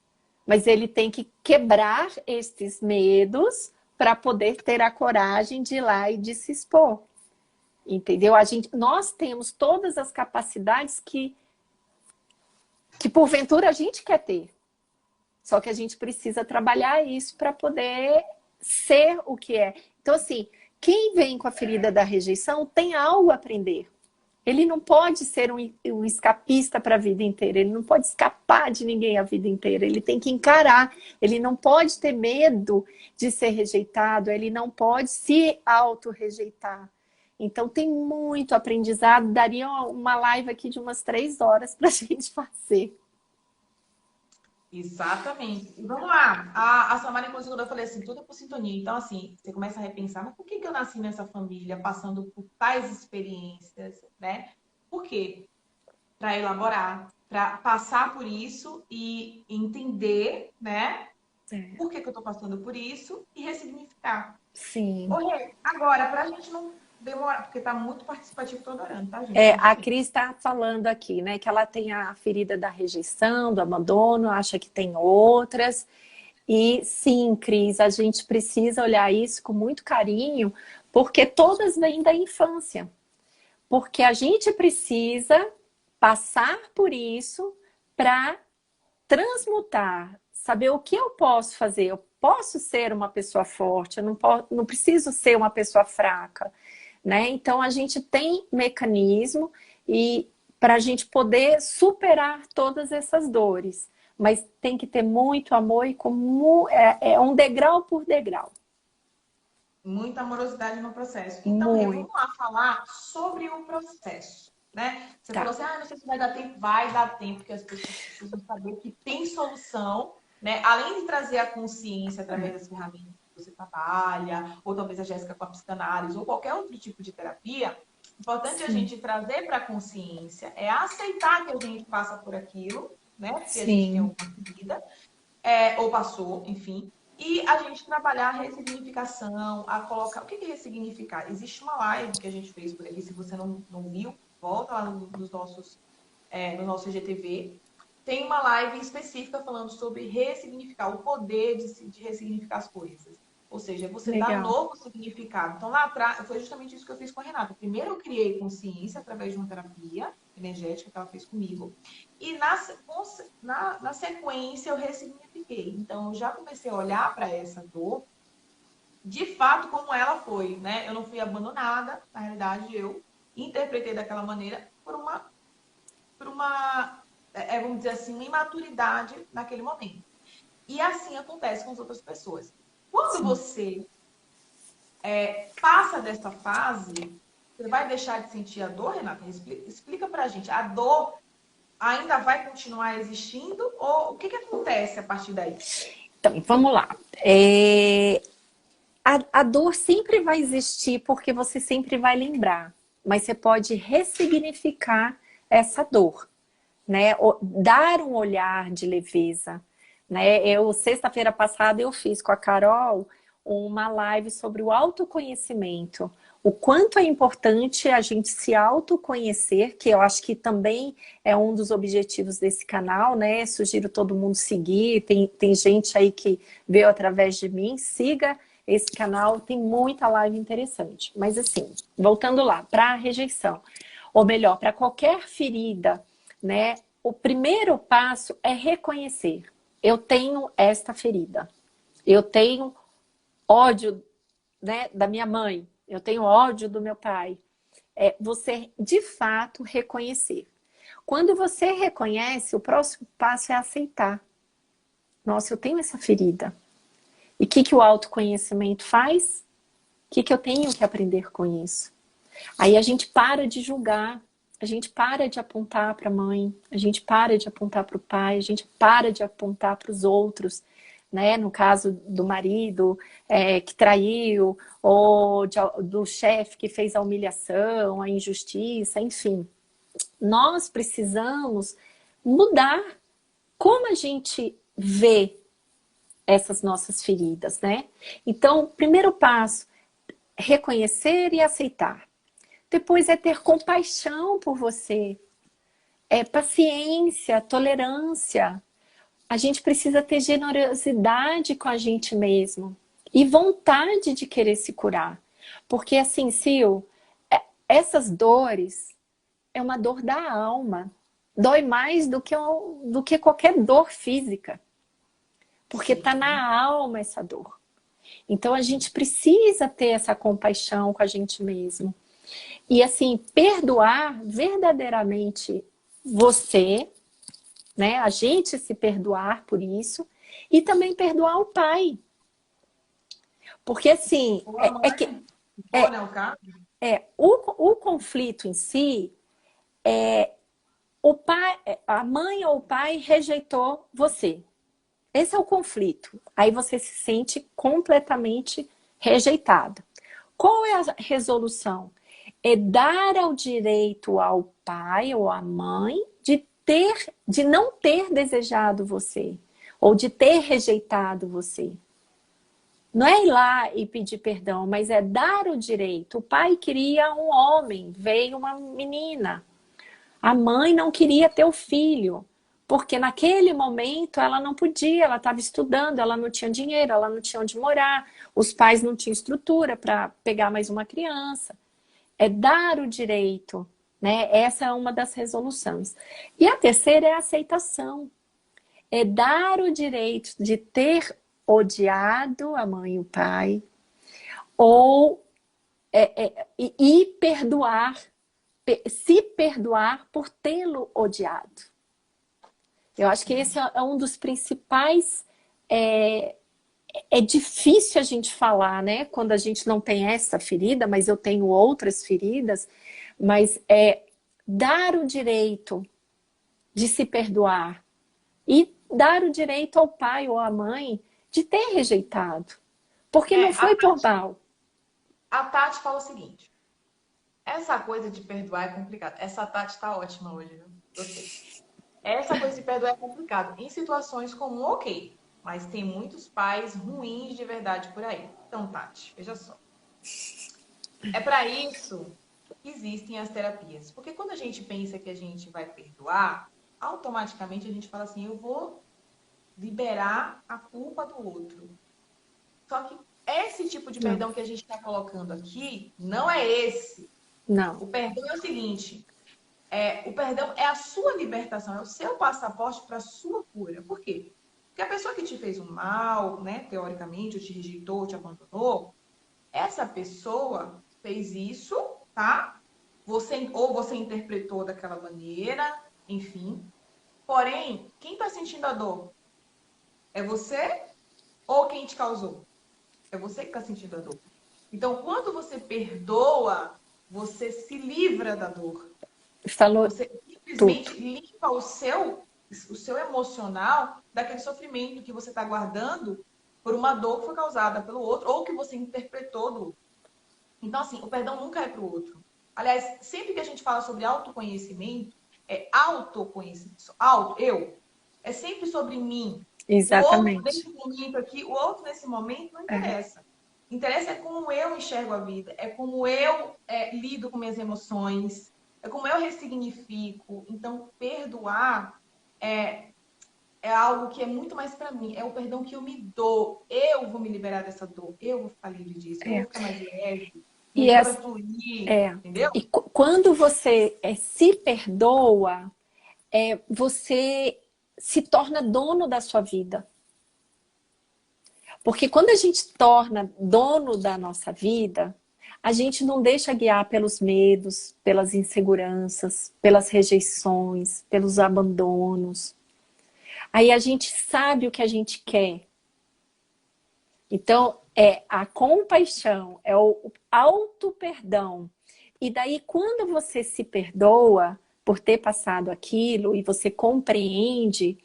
mas ele tem que quebrar esses medos para poder ter a coragem de ir lá e de se expor. Entendeu? Nós temos todas as capacidades que porventura a gente quer ter. Só que a gente precisa trabalhar isso para poder ser o que é. Então, assim, quem vem com a ferida da rejeição tem algo a aprender. Ele não pode ser um escapista para a vida inteira. Ele não pode escapar de ninguém a vida inteira. Ele tem que encarar. Ele não pode ter medo de ser rejeitado. Ele não pode se auto-rejeitar. Então, tem muito aprendizado. Daria uma live aqui de umas 3 horas para a gente fazer. Exatamente. E vamos lá. A Samara, quando eu falei assim, tudo é por sintonia. Então, assim, você começa a repensar, mas por que eu nasci nessa família, passando por tais experiências, né? Por quê? Para elaborar, para passar por isso e entender, né? Por que eu estou passando por isso e ressignificar. Sim. Agora, para a gente não demorar, porque está muito participativo, estou adorando, tá, gente? A Cris está falando aqui, né, que ela tem a ferida da rejeição, do abandono, acha que tem outras. E sim, Cris, a gente precisa olhar isso com muito carinho, porque todas vêm da infância. Porque a gente precisa passar por isso para transmutar, saber o que eu posso fazer. Eu posso ser uma pessoa forte, eu não preciso ser uma pessoa fraca, né? Então a gente tem mecanismo e para a gente poder superar todas essas dores, mas tem que ter muito amor e é um degrau por degrau. Muita amorosidade no processo. Então, vamos lá falar sobre o processo, né? Você falou assim, não sei se vai dar tempo. Vai dar tempo, porque as pessoas precisam saber que tem solução, né? Além de trazer a consciência através das ferramentas que você trabalha, ou talvez a Jéssica com a psicanálise, ou qualquer outro tipo de terapia, importante a gente trazer para a consciência, é aceitar que a gente passa por aquilo, né? Que a gente tem uma vida, ou passou, enfim. E a gente trabalhar a ressignificação, a colocar... O que é ressignificar? Existe uma live que a gente fez por aqui, se você não viu, volta lá no nosso IGTV. Tem uma live específica falando sobre ressignificar, o poder de ressignificar as coisas. Ou seja, você dá novo significado. Então, lá atrás, foi justamente isso que eu fiz com a Renata. Primeiro, eu criei consciência através de uma terapia energética que ela fez comigo. E na sequência, eu ressignifiquei. Então, eu já comecei a olhar para essa dor, de fato, como ela foi, né? Eu não fui abandonada. Na realidade, eu interpretei daquela maneira por uma vamos dizer assim, uma imaturidade naquele momento. E assim acontece com as outras pessoas. Quando você passa dessa fase, você vai deixar de sentir a dor, Renata? Explica pra gente. A dor ainda vai continuar existindo? Ou o que acontece a partir daí? Então, vamos lá. A dor sempre vai existir porque você sempre vai lembrar. Mas você pode ressignificar essa dor, né? Dar um olhar de leveza, né? Sexta-feira passada, eu fiz com a Carol uma live sobre o autoconhecimento. O quanto é importante a gente se autoconhecer, que eu acho que também é um dos objetivos desse canal, né? Sugiro todo mundo seguir. Tem gente aí que veio através de mim. Siga esse canal, tem muita live interessante. Mas assim, voltando lá, para a rejeição. Ou melhor, para qualquer ferida, né? O primeiro passo é reconhecer. Eu tenho esta ferida. eu tenho ódio, né, da minha mãe, eu tenho ódio do meu pai. É você, de fato, reconhecer. Quando você reconhece, o próximo passo é aceitar. Nossa, eu tenho essa ferida. E o que o autoconhecimento faz? O que eu tenho que aprender com isso? Aí a gente para de julgar, a gente para de apontar para a mãe, a gente para de apontar para o pai, a gente para de apontar para os outros, né? No caso do marido que traiu, ou do chefe que fez a humilhação, a injustiça, enfim. Nós precisamos mudar como a gente vê essas nossas feridas, né? Então, primeiro passo, reconhecer e aceitar. Depois é ter compaixão por você, paciência, tolerância. A gente precisa ter generosidade com a gente mesmo e vontade de querer se curar. Porque assim, Sil, essas dores é uma dor da alma. Dói mais do que qualquer dor física. Porque está na alma essa dor. Então a gente precisa ter essa compaixão com a gente mesmo. E assim, perdoar verdadeiramente você, né? A gente se perdoar por isso. E também perdoar o pai. Porque assim, Né, o caso? o conflito em si, o pai, a mãe ou o pai rejeitou você. Esse é o conflito. Aí você se sente completamente rejeitado. Qual é a resolução? É dar ao direito ao pai ou à mãe de não ter desejado você, ou de ter rejeitado você. Não é ir lá e pedir perdão, mas é dar o direito. O pai queria um homem, veio uma menina. A mãe não queria ter o filho, porque naquele momento ela não podia, ela estava estudando, ela não tinha dinheiro, ela não tinha onde morar, os pais não tinham estrutura para pegar mais uma criança. É dar o direito, né? Essa é uma das resoluções. E a terceira é a aceitação. É dar o direito de ter odiado a mãe e o pai, ou e perdoar, se perdoar por tê-lo odiado. Eu acho que esse é um dos principais. É difícil a gente falar, né? Quando a gente não tem essa ferida, mas eu tenho outras feridas, mas é dar o direito de se perdoar e dar o direito ao pai ou à mãe de ter rejeitado. Porque não foi por mal. A Tati fala o seguinte: essa coisa de perdoar é complicado. Essa Tati tá ótima hoje, viu? Gostei. Essa coisa de perdoar é complicado. Em situações como ok, mas tem muitos pais ruins de verdade por aí. Então, Tati, veja só. É para isso que existem as terapias. Porque quando a gente pensa que a gente vai perdoar, automaticamente a gente fala assim, eu vou liberar a culpa do outro. Só que esse tipo de perdão que a gente está colocando aqui não é esse. Não. O perdão é o seguinte: o perdão é a sua libertação, é o seu passaporte para a sua cura. Por quê? Porque a pessoa que te fez um mal, né, teoricamente, ou te rejeitou, ou te abandonou, essa pessoa fez isso, tá? Ou você interpretou daquela maneira, enfim. Porém, quem está sentindo a dor? É você ou quem te causou? É você que está sentindo a dor. Então, quando você perdoa, você se livra da dor. Falou você simplesmente tudo. limpa o seu emocional daquele sofrimento que você está guardando por uma dor que foi causada pelo outro ou que você interpretou do outro. Então, assim, o perdão nunca é para o outro. Aliás, sempre que a gente fala sobre autoconhecimento, é autoconhecimento, eu, é sempre sobre mim. O outro, Exatamente. nesse momento aqui, o outro, nesse momento, não interessa. Interessa é como eu enxergo a vida, é como eu lido com minhas emoções, é como eu ressignifico. Então, perdoar é algo que é muito mais para mim. É o perdão que eu me dou. Eu vou me liberar dessa dor. Eu vou ficar livre disso. Eu vou ficar mais leve. Minha E, vida vai fluir. Entendeu? e quando você se perdoa, você se torna dono da sua vida. Porque quando a gente torna dono da nossa vida, a gente não deixa guiar pelos medos, pelas inseguranças, pelas rejeições, pelos abandonos. Aí a gente sabe o que a gente quer. Então, é a compaixão, é o auto-perdão. E daí, quando você se perdoa por ter passado aquilo e você compreende,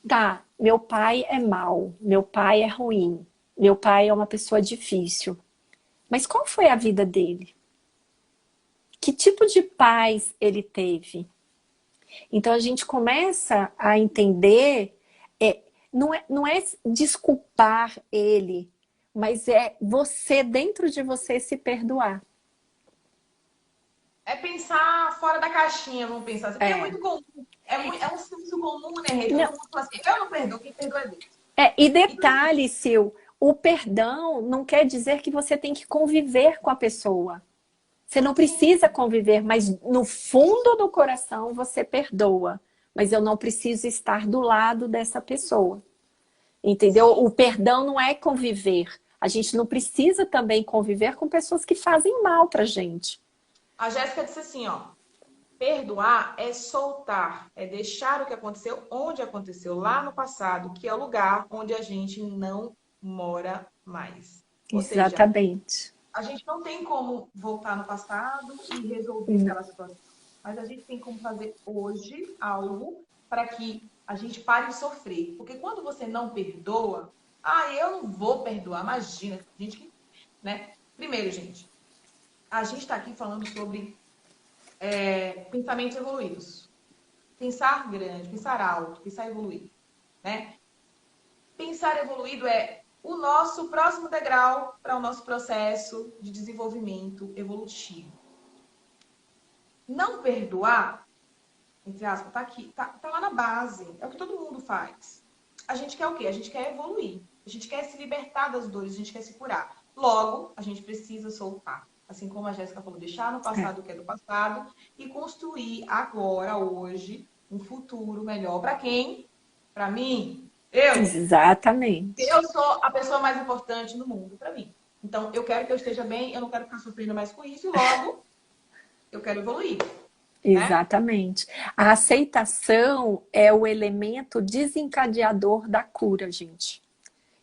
tá, meu pai é mau, meu pai é ruim, meu pai é uma pessoa difícil. Mas qual foi a vida dele? Que tipo de paz ele teve? Então a gente começa a entender, não é desculpar ele, mas é você, dentro de você, se perdoar. É pensar fora da caixinha, vamos pensar assim. Porque é É. muito comum. É um senso comum, né, Rê? Todo Não, mundo fala assim, eu não perdoo, quem perdoa é Deus. e Então, assim, detalhe, Sil, o perdão não quer dizer que você tem que conviver com a pessoa. Você não sim, precisa conviver, mas no fundo do coração você perdoa. Mas eu não preciso estar do lado dessa pessoa. Entendeu? sim. O perdão não é conviver. A gente não precisa também conviver com pessoas que fazem mal pra gente. A Jéssica disse assim, ó. Perdoar é soltar, é deixar o que aconteceu onde aconteceu, lá no passado, que é o lugar onde a gente não mora mais. Ou seja, Exatamente. a gente não tem como voltar no passado e resolver aquela situação. Mas a gente tem como fazer hoje algo para que a gente pare de sofrer. Porque quando você não perdoa, eu não vou perdoar, imagina, gente, né? Primeiro, gente, a gente está aqui falando sobre pensamentos evoluídos. Pensar grande, pensar alto, pensar evoluído, né? Pensar evoluído é o nosso próximo degrau para o nosso processo de desenvolvimento evolutivo. Não perdoar, entre aspas, tá aqui, tá lá na base. É o que todo mundo faz. A gente quer o quê? A gente quer evoluir. A gente quer se libertar das dores, a gente quer se curar. Logo, a gente precisa soltar. Assim como a Jéssica falou, deixar no É. passado o que é do passado e construir agora, hoje, um futuro melhor. Para quem? Para mim. Exatamente. Eu sou a pessoa mais importante no mundo para mim. Então, eu quero que eu esteja bem, eu não quero ficar sofrendo mais com isso e logo eu quero evoluir, né? Exatamente. A aceitação é o elemento desencadeador da cura, gente.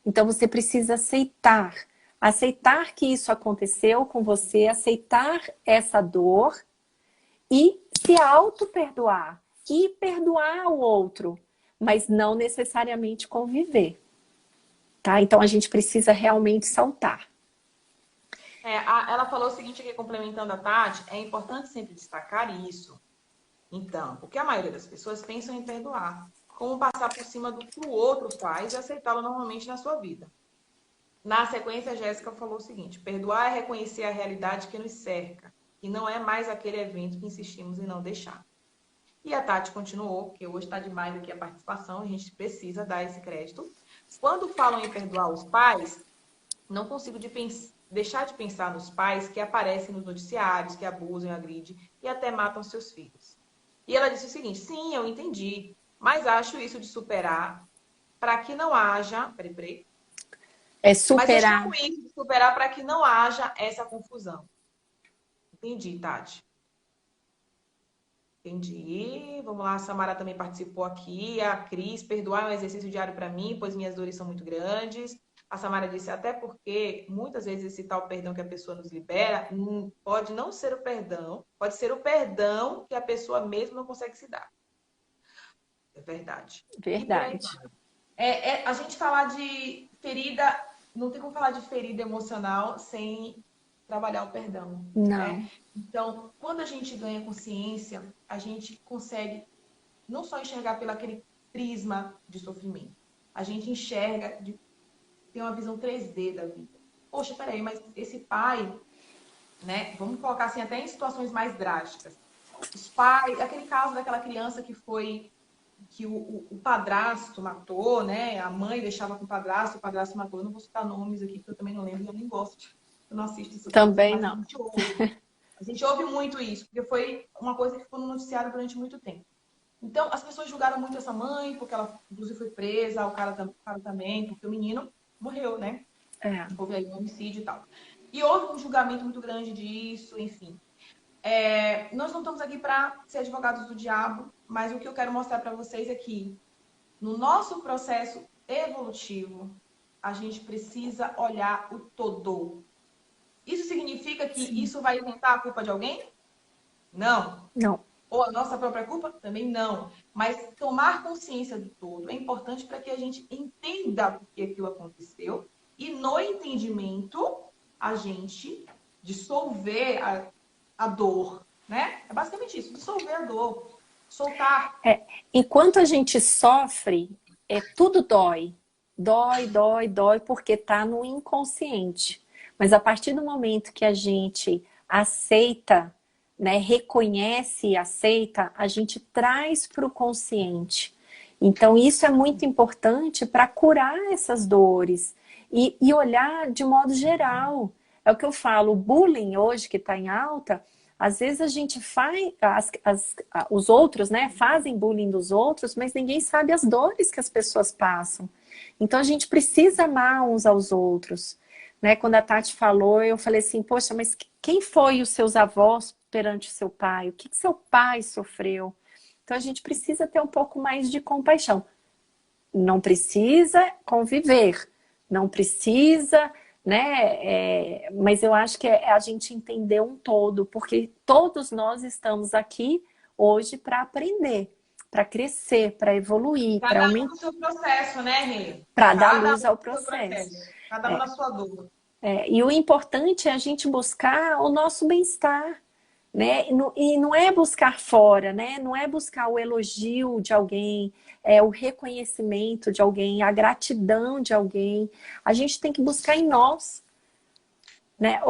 Então você precisa aceitar. Aceitar que isso aconteceu com você, aceitar essa dor e se auto-perdoar. E perdoar o outro, mas não necessariamente conviver. Tá? Então a gente precisa realmente saltar. Ela falou o seguinte aqui, complementando a Tati, é importante sempre destacar isso. Então, porque a maioria das pessoas pensam em perdoar, como passar por cima do que o outro faz e aceitá-lo normalmente na sua vida. Na sequência, a Jéssica falou o seguinte: perdoar é reconhecer a realidade que nos cerca, e não é mais aquele evento que insistimos em não deixar. E a Tati continuou, porque hoje está demais aqui a participação, a gente precisa dar esse crédito. Quando falam em perdoar os pais, não consigo deixar de pensar nos pais que aparecem nos noticiários, que abusam, agridem e até matam seus filhos. E ela disse o seguinte: sim, eu entendi, mas acho isso de superar para que não haja. Peraí. É Mas eu superar. chamo isso de superar para que não haja essa confusão. Entendi, Tati. Entendi. Vamos lá, a Samara também participou aqui. A Cris, perdoar é um exercício diário para mim, pois minhas dores são muito grandes. A Samara disse, até porque muitas vezes esse tal perdão que a pessoa nos libera pode não ser o perdão, pode ser o perdão que a pessoa mesmo não consegue se dar. É verdade. E por aí Verdade. vai. A gente falar de ferida, não tem como falar de ferida emocional sem trabalhar o perdão, né? Não. Então, quando a gente ganha consciência, a gente consegue não só enxergar pelo aquele prisma de sofrimento, a gente enxerga, tem uma visão 3D da vida. Poxa, peraí, mas esse pai, né? Vamos colocar assim até em situações mais drásticas. Os pais, aquele caso daquela criança que o padrasto matou, né? A mãe deixava com o padrasto matou. Eu não vou citar nomes aqui, porque eu também não lembro e eu nem gosto. Eu não assisto essas coisas, Também mas a não. gente ouve. A gente ouve muito isso, porque foi uma coisa que ficou no noticiário durante muito tempo. Então, as pessoas julgaram muito essa mãe, porque ela, inclusive, foi presa, o cara também, porque o menino morreu, né? É. Houve aí um homicídio e tal. E houve um julgamento muito grande disso, enfim. Nós não estamos aqui para ser advogados do diabo, mas o que eu quero mostrar para vocês é que no nosso processo evolutivo, a gente precisa olhar o todo. Isso significa que Sim. isso vai inventar a culpa de alguém? Não. Não. Ou a nossa própria culpa? Também não. Mas tomar consciência do todo é importante para que a gente entenda por que aquilo aconteceu e no entendimento a gente dissolver a dor, né? É basicamente isso, dissolver a dor, soltar. Enquanto a gente sofre, tudo dói. Dói, dói, dói, porque está no inconsciente. Mas a partir do momento que a gente aceita, né, reconhece e aceita, a gente traz para o consciente. Então, isso é muito importante para curar essas dores e olhar de modo geral. É o que eu falo, o bullying hoje que está em alta, às vezes a gente faz, os outros, né, fazem bullying dos outros, mas ninguém sabe as dores que as pessoas passam. Então a gente precisa amar uns aos outros. Né? Quando a Tati falou, eu falei assim, poxa, mas quem foi os seus avós perante o seu pai? O que seu pai sofreu? Então a gente precisa ter um pouco mais de compaixão. Não precisa conviver, não precisa, né? Mas eu acho que é a gente entender um todo, porque todos nós estamos aqui hoje para aprender, para crescer, para evoluir, para Cada um aumentar, no seu processo, né, Rê? para dar Cada luz um ao no seu processo. processo. Cada um na sua dor. E o importante é a gente buscar o nosso bem-estar, né? E não é buscar fora, né? Não é buscar o elogio de alguém, o reconhecimento de alguém, a gratidão de alguém. A gente tem que buscar em nós, né?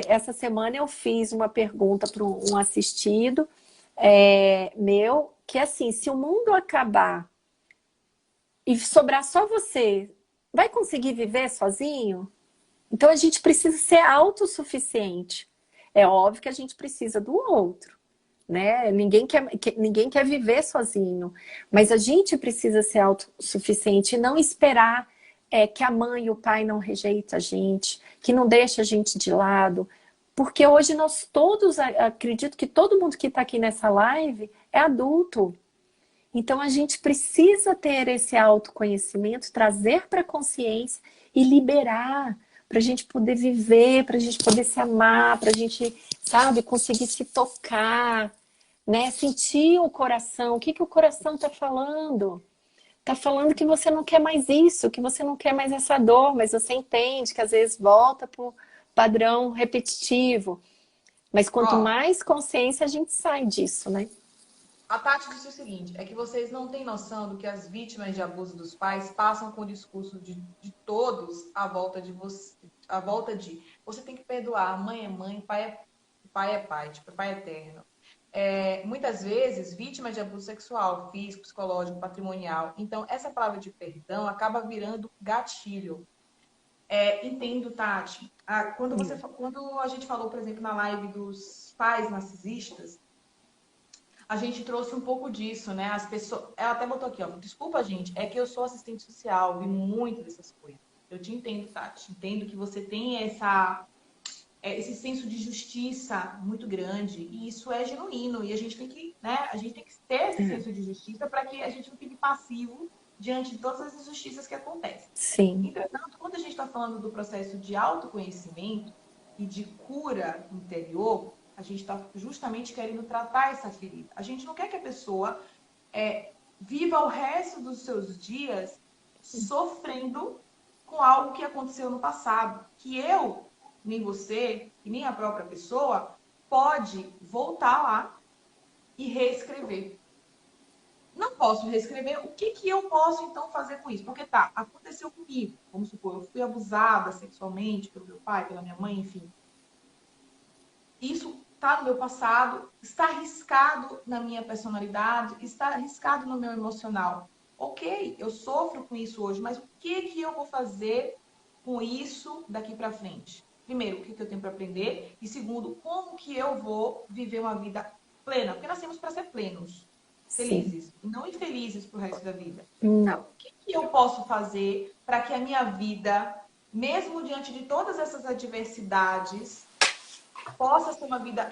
Essa semana eu fiz uma pergunta para um assistido meu, que assim, se o mundo acabar e sobrar só você, vai conseguir viver sozinho? Então a gente precisa ser autossuficiente. É óbvio que a gente precisa do outro, né? Ninguém quer viver sozinho, mas a gente precisa ser autossuficiente e não esperar que a mãe e o pai não rejeitem a gente, que não deixe a gente de lado. Porque hoje nós todos, acredito que todo mundo que está aqui nessa live é adulto. Então a gente precisa ter esse autoconhecimento, trazer para a consciência e liberar, para a gente poder viver, para a gente poder se amar, para a gente, sabe, conseguir se tocar, né? Sentir o coração. O que o coração está falando? Está falando que você não quer mais isso, que você não quer mais essa dor, mas você entende que às vezes volta para o padrão repetitivo. Mas quanto Ó, mais consciência, a gente sai disso, né? a Tati disse o seguinte, é que vocês não têm noção do que as vítimas de abuso dos pais passam com o discurso de todos à volta de você, à volta de você tem que perdoar, mãe é mãe, pai é pai, tipo, pai é eterno. Muitas vezes, vítimas de abuso sexual, físico, psicológico, patrimonial. Então, essa palavra de perdão acaba virando gatilho. Entendo, Tati. Quando a gente falou, por exemplo, na live dos pais narcisistas, a gente trouxe um pouco disso, né? As pessoas. Ela até botou aqui, ó. Desculpa, gente, é que eu sou assistente social, vi muito dessas coisas. Eu te entendo, Tati. Entendo que você tem esse senso de justiça muito grande. E isso é genuíno. E a gente tem que, né? A gente tem que ter esse senso de justiça para que a gente não fique passivo diante de todas as injustiças que acontecem. Sim. Entretanto, quando a gente está falando do processo de autoconhecimento e de cura interior, a gente está justamente querendo tratar essa ferida. A gente não quer que a pessoa viva o resto dos seus dias sofrendo com algo que aconteceu no passado. Que eu, nem você, e nem a própria pessoa, pode voltar lá e reescrever. Não posso reescrever. O que eu posso, então, fazer com isso? Porque tá, aconteceu comigo. Vamos supor, eu fui abusada sexualmente pelo meu pai, pela minha mãe, enfim. Isso está no meu passado, está arriscado na minha personalidade, está arriscado no meu emocional. Ok, eu sofro com isso hoje, mas o que eu vou fazer com isso daqui para frente? Primeiro, o que eu tenho para aprender? E segundo, como que eu vou viver uma vida plena? Porque nós temos para ser plenos. Sim. felizes, e não infelizes pro resto da vida. Não. O que que eu posso fazer para que a minha vida, mesmo diante de todas essas adversidades, possa ser uma vida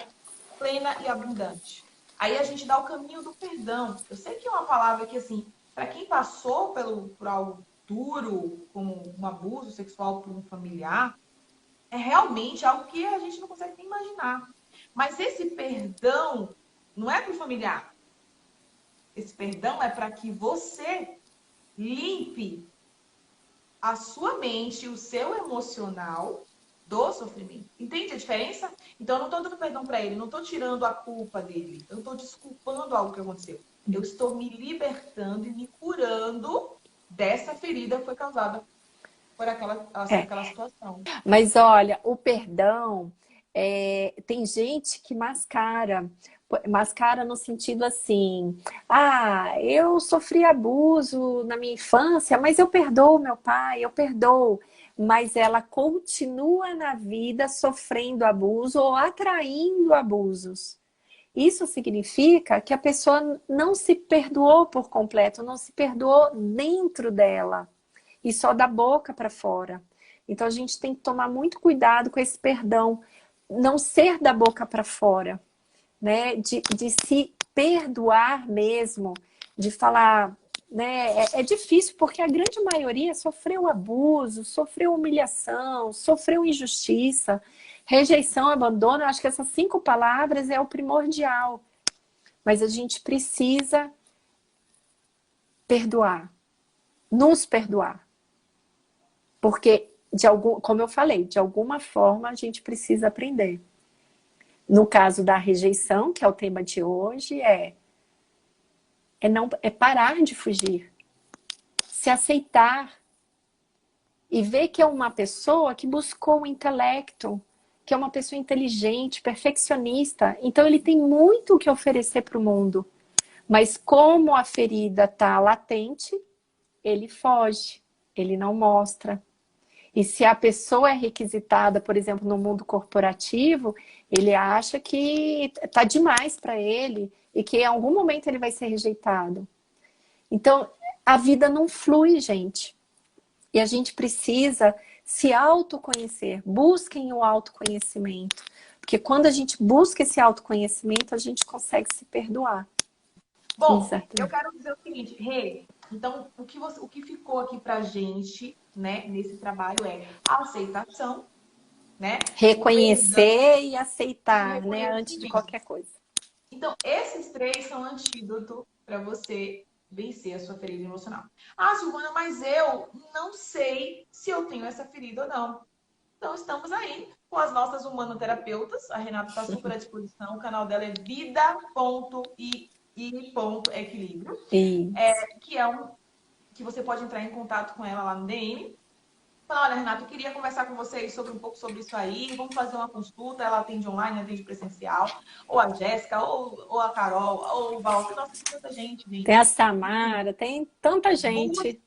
plena e abundante? Aí a gente dá o caminho do perdão. Eu sei que é uma palavra que, assim, para quem passou por algo duro, como um abuso sexual por um familiar, é realmente algo que a gente não consegue nem imaginar. Mas esse perdão não é para o familiar. Esse perdão é para que você limpe a sua mente, o seu emocional do sofrimento. Entende a diferença? Então, eu não estou dando perdão para ele, não estou tirando a culpa dele, eu não estou desculpando algo que aconteceu. Eu estou me libertando e me curando dessa ferida que foi causada por É. aquela situação. Mas olha, o perdão, tem gente que mascara. Mascara no sentido assim, ah, eu sofri abuso na minha infância, mas eu perdoo meu pai, eu perdoo. Mas ela continua na vida sofrendo abuso ou atraindo abusos. Isso significa que a pessoa não se perdoou por completo, não se perdoou dentro dela e só da boca para fora. Então a gente tem que tomar muito cuidado com esse perdão, não ser da boca para fora, né? De se perdoar mesmo, de falar, né? É difícil porque a grande maioria sofreu abuso, sofreu humilhação, sofreu injustiça, rejeição, abandono. Eu acho que essas 5 palavras é o primordial. Mas a gente precisa perdoar, nos perdoar. Porque, como eu falei, de alguma forma a gente precisa aprender. No caso da rejeição, que é o tema de hoje, é parar de fugir, se aceitar e ver que é uma pessoa que buscou o intelecto, que é uma pessoa inteligente, perfeccionista. Então ele tem muito o que oferecer para o mundo. Mas como a ferida está latente, ele foge, ele não mostra. E se a pessoa é requisitada, por exemplo, no mundo corporativo, ele acha que está demais para ele e que em algum momento ele vai ser rejeitado. Então, a vida não flui, gente. E a gente precisa se autoconhecer. Busquem o autoconhecimento. Porque quando a gente busca esse autoconhecimento, a gente consegue se perdoar. Bom, eu Exatamente. quero dizer o seguinte, Rê, então o que ficou aqui pra gente, né, nesse trabalho é a aceitação, né? O perdão Reconhecer e e o aceitar, né? Antes de reconhecimento. qualquer coisa. Então, esses três são antídoto para você vencer a sua ferida emocional. Ah, Silvana, mas eu não sei se eu tenho essa ferida ou não. Então, estamos aí com as nossas humanoterapeutas. A Renata está super à disposição. O canal dela é vida.i.equilíbrio, Isso. que é que você pode entrar em contato com ela lá no DM. Fala, olha, Renata, eu queria conversar com vocês sobre um pouco sobre isso aí. Vamos fazer uma consulta. Ela atende online, atende presencial. Ou a Jéssica, ou a Carol, ou o Walter. Nossa, tem tanta gente, Tem a gente. Samara, tem tanta Busque gente.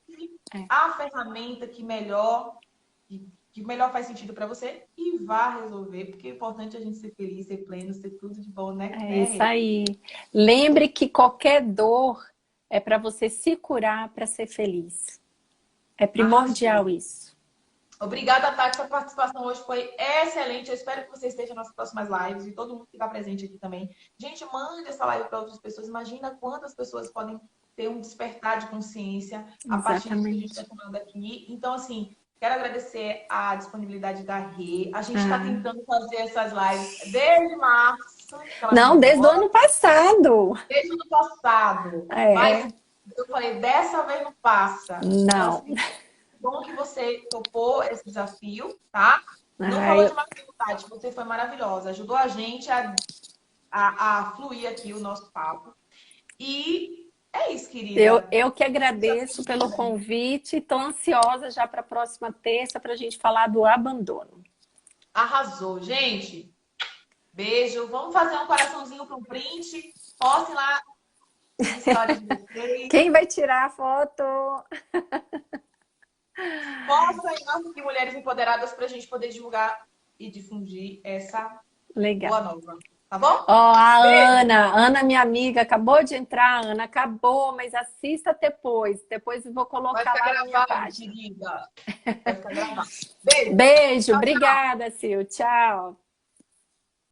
É, a ferramenta que melhor faz sentido para você e vá resolver, porque é importante a gente ser feliz, ser pleno, ser tudo de bom, né? é Né, isso Rê? aí. Lembre que qualquer dor é para você se curar para ser feliz. É Arrasou. primordial isso. Obrigada, Tati. Sua participação hoje foi excelente. Eu espero que você esteja nas próximas lives e todo mundo que está presente aqui também. Gente, mande essa live para outras pessoas. Imagina quantas pessoas podem ter um despertar de consciência a partir disso que a gente está Exatamente. falando aqui. Então, assim, quero agradecer a disponibilidade da Rê. A gente está Ah. tentando fazer essas lives desde março, que ela Não, desde o demora, ano passado. desde o ano passado. Mas É, eu falei, dessa vez não passa. Então, não. assim, bom que você topou esse desafio, tá? Não Ah, falou de má vontade, você foi maravilhosa. Ajudou a gente a fluir aqui o nosso papo. E é isso, querida. eu que Desafio agradeço de pelo hoje. convite. Estou ansiosa já para a próxima terça para a gente falar do abandono. Arrasou, gente. Beijo. Vamos fazer um coraçãozinho para um print. Postem lá nos stories de vocês. Quem vai tirar a foto? Posta aí nossa, aqui Mulheres Empoderadas para a gente poder divulgar e difundir essa Legal. boa nova. Tá bom? Ó, a Beijo. Ana, minha amiga, acabou de entrar, Ana, acabou, mas assista depois. Depois eu vou Vai colocar ficar lá na minha gravado, página. querida. Vai ficar gravado. Beijo. Beijo, Tchau, tchau. obrigada, Sil. Tchau.